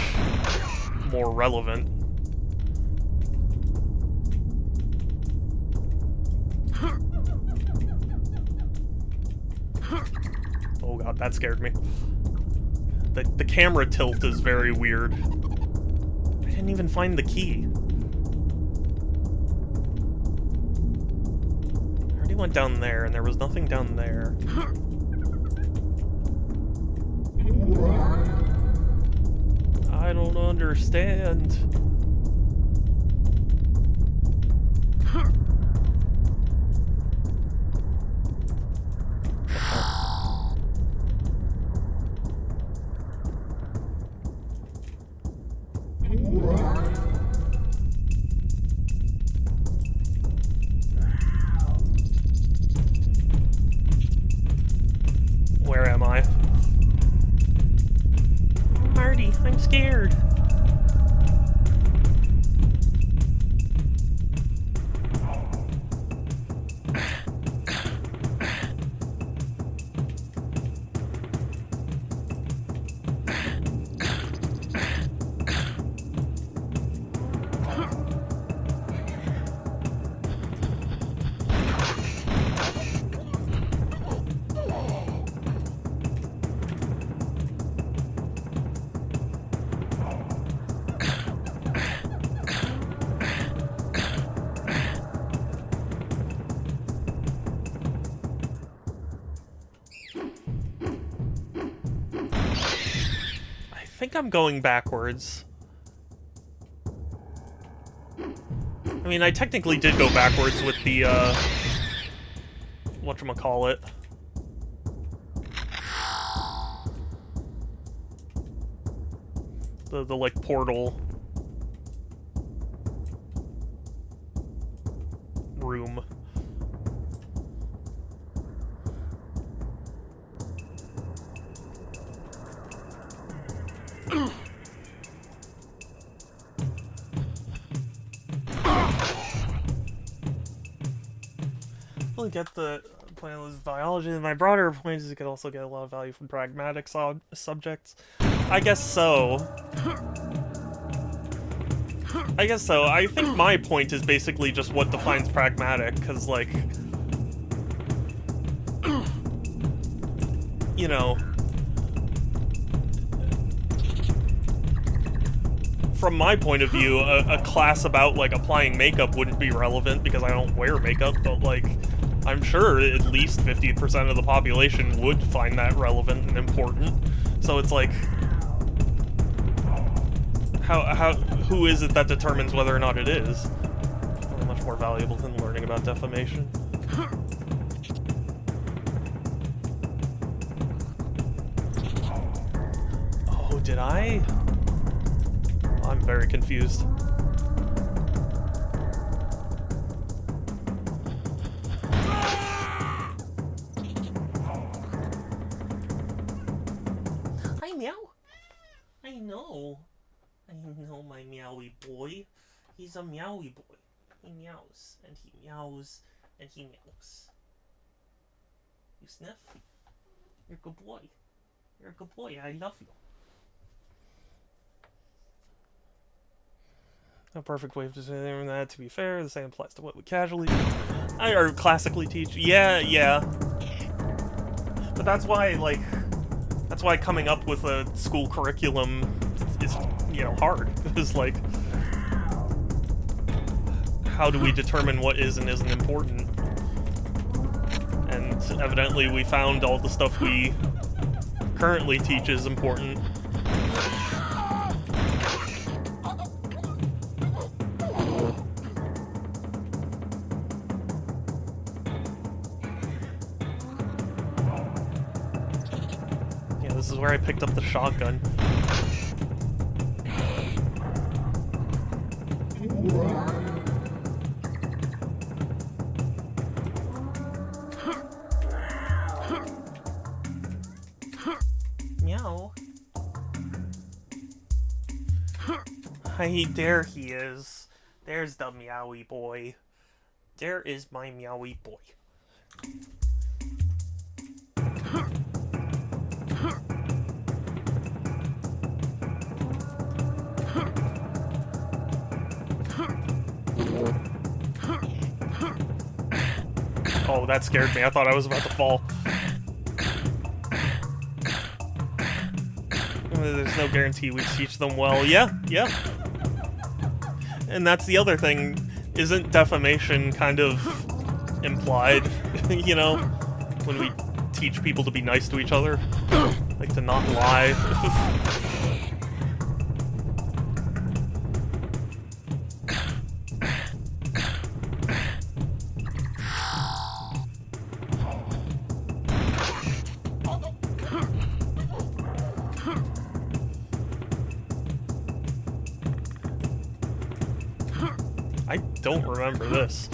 more relevant. Oh god, that scared me. The camera tilt is very weird. I didn't even find the key. I already went down there, and there was nothing down there. I don't understand. Where am I? Marty, I'm scared. I think I'm going backwards. I mean, I technically did go backwards with the, whatchamacallit. The like, portal room. Get the pointless biology. My broader point is you could also get a lot of value from pragmatic subjects. I guess so. I guess so. I think my point is basically just what defines pragmatic, because, like, you know, from my point of view, a class about, like, applying makeup wouldn't be relevant because I don't wear makeup, but, like, I'm sure at least 50% of the population would find that relevant and important. So it's like, who is it that determines whether or not it is? It's much more valuable than learning about defamation. Oh, did I? I'm very confused. Hi, Meow. I know my meowy boy. He's a meowy boy. He meows, and he meows, and he meows. You sniff? You're a good boy. You're a good boy. I love you. No perfect way of saying that, to be fair. The same applies to what we casually or classically teach. Yeah. But that's why, like, that's why coming up with a school curriculum is, you know, hard. Because, like, how do we determine what is and isn't important? And evidently we found all the stuff we currently teach is important. Yeah, this is where I picked up the shotgun. There he is. There's the meowy boy. There is my meowy boy. Oh, that scared me. I thought I was about to fall. There's no guarantee we teach them well. Yeah. And that's the other thing. Isn't defamation kind of implied, you know? When we teach people to be nice to each other? Like, to not lie. I don't remember this.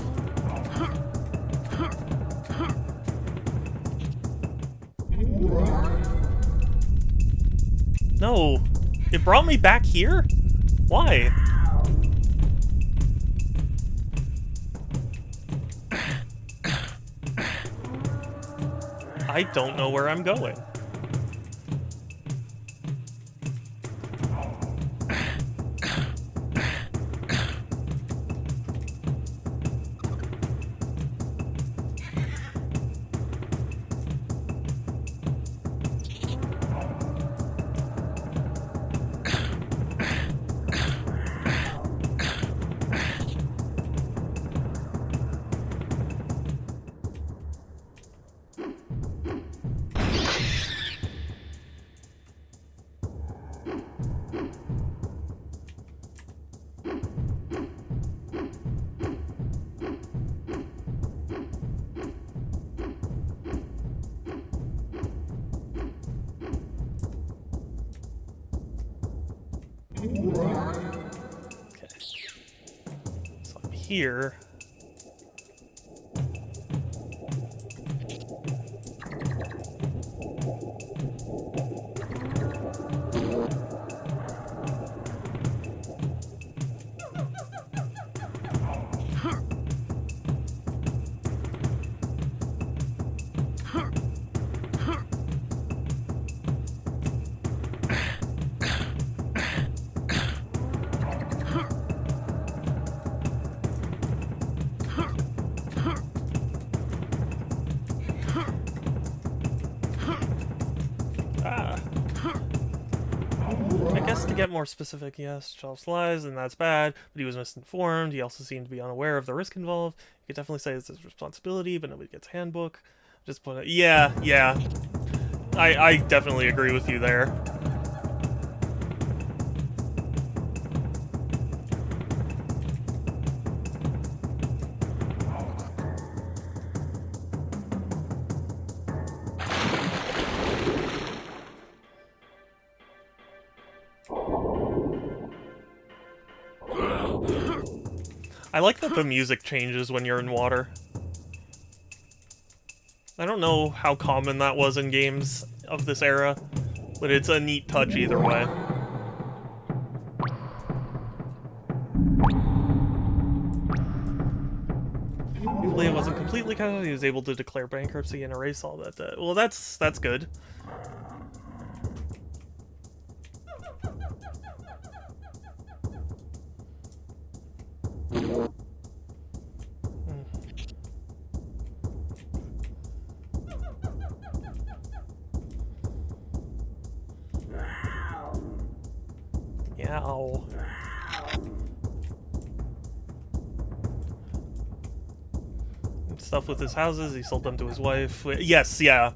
No, it brought me back here? Why? I don't know where I'm going. Okay. So I'm here. To get more specific, yes, Charles lies, and that's bad, but he was misinformed. He also seemed to be unaware of the risk involved. You could definitely say it's his responsibility, but nobody gets a handbook. Just put it. Yeah. I definitely agree with you there. I like that the music changes when you're in water. I don't know how common that was in games of this era, but it's a neat touch either way. Usually it wasn't completely cut out. He was able to declare bankruptcy and erase all that debt. Well, that's good. Meow. Stuff with his houses, he sold them to his wife. Yes, yeah.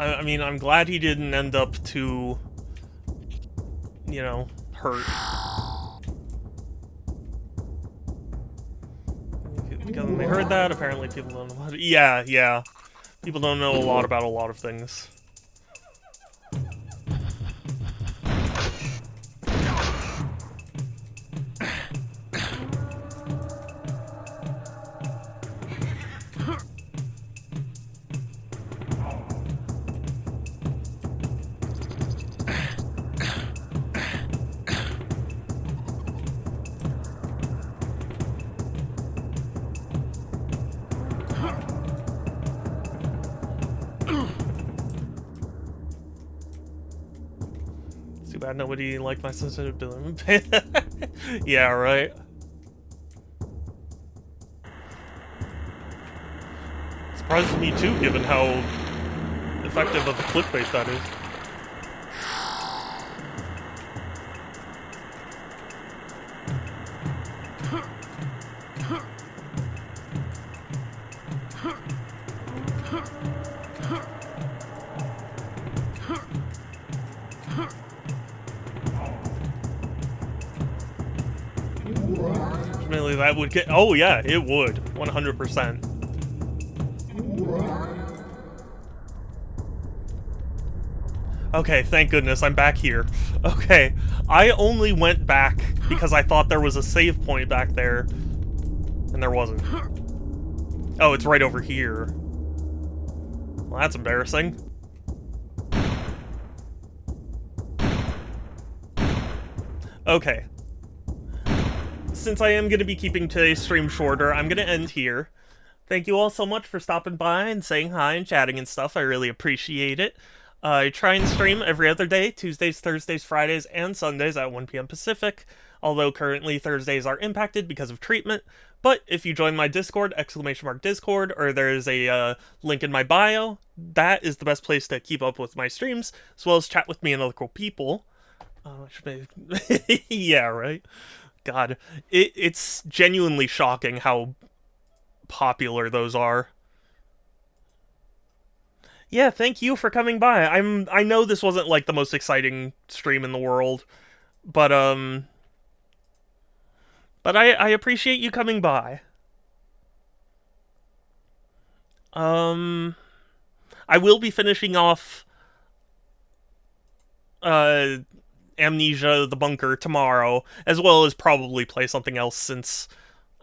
I mean, I'm glad he didn't end up too, you know, hurt. Because when they heard that, apparently people don't know what... Yeah, yeah. People don't know a lot about a lot of things. Too bad nobody liked my sensitivity. Yeah, right. Surprises me too, given how effective of a clickbait that is. Ultimately, that would get. Oh yeah, it would. 100%. Okay, thank goodness I'm back here. Okay, I only went back because I thought there was a save point back there, and there wasn't. Oh, it's right over here. Well, that's embarrassing. Okay. Since I am going to be keeping today's stream shorter, I'm going to end here. Thank you all so much for stopping by and saying hi and chatting and stuff. I really appreciate it. I try and stream every other day, Tuesdays, Thursdays, Fridays, and Sundays at 1 p.m. Pacific, although currently Thursdays are impacted because of treatment. But if you join my Discord, !Discord, or there's a link in my bio, that is the best place to keep up with my streams, as well as chat with me and other cool people. Yeah, right? God, it's genuinely shocking how popular those are. Yeah, thank you for coming by. I know this wasn't like the most exciting stream in the world, but I appreciate you coming by. I will be finishing off Amnesia the Bunker tomorrow, as well as probably play something else, since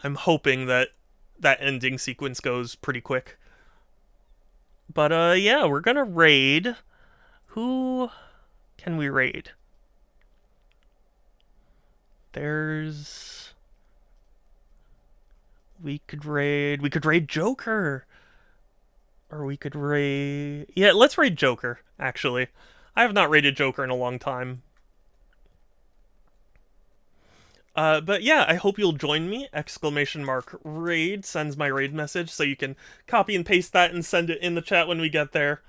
I'm hoping that that ending sequence goes pretty quick. But yeah, we're gonna raid. Who can we raid? We could raid Joker. Or we could raid... Yeah, let's raid Joker, actually. I have not raided Joker in a long time. But yeah, I hope you'll join me. !Raid sends my raid message, so you can copy and paste that and send it in the chat when we get there.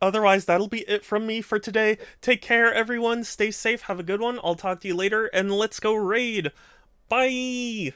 Otherwise, that'll be it from me for today. Take care, everyone. Stay safe. Have a good one. I'll talk to you later, and let's go raid. Bye!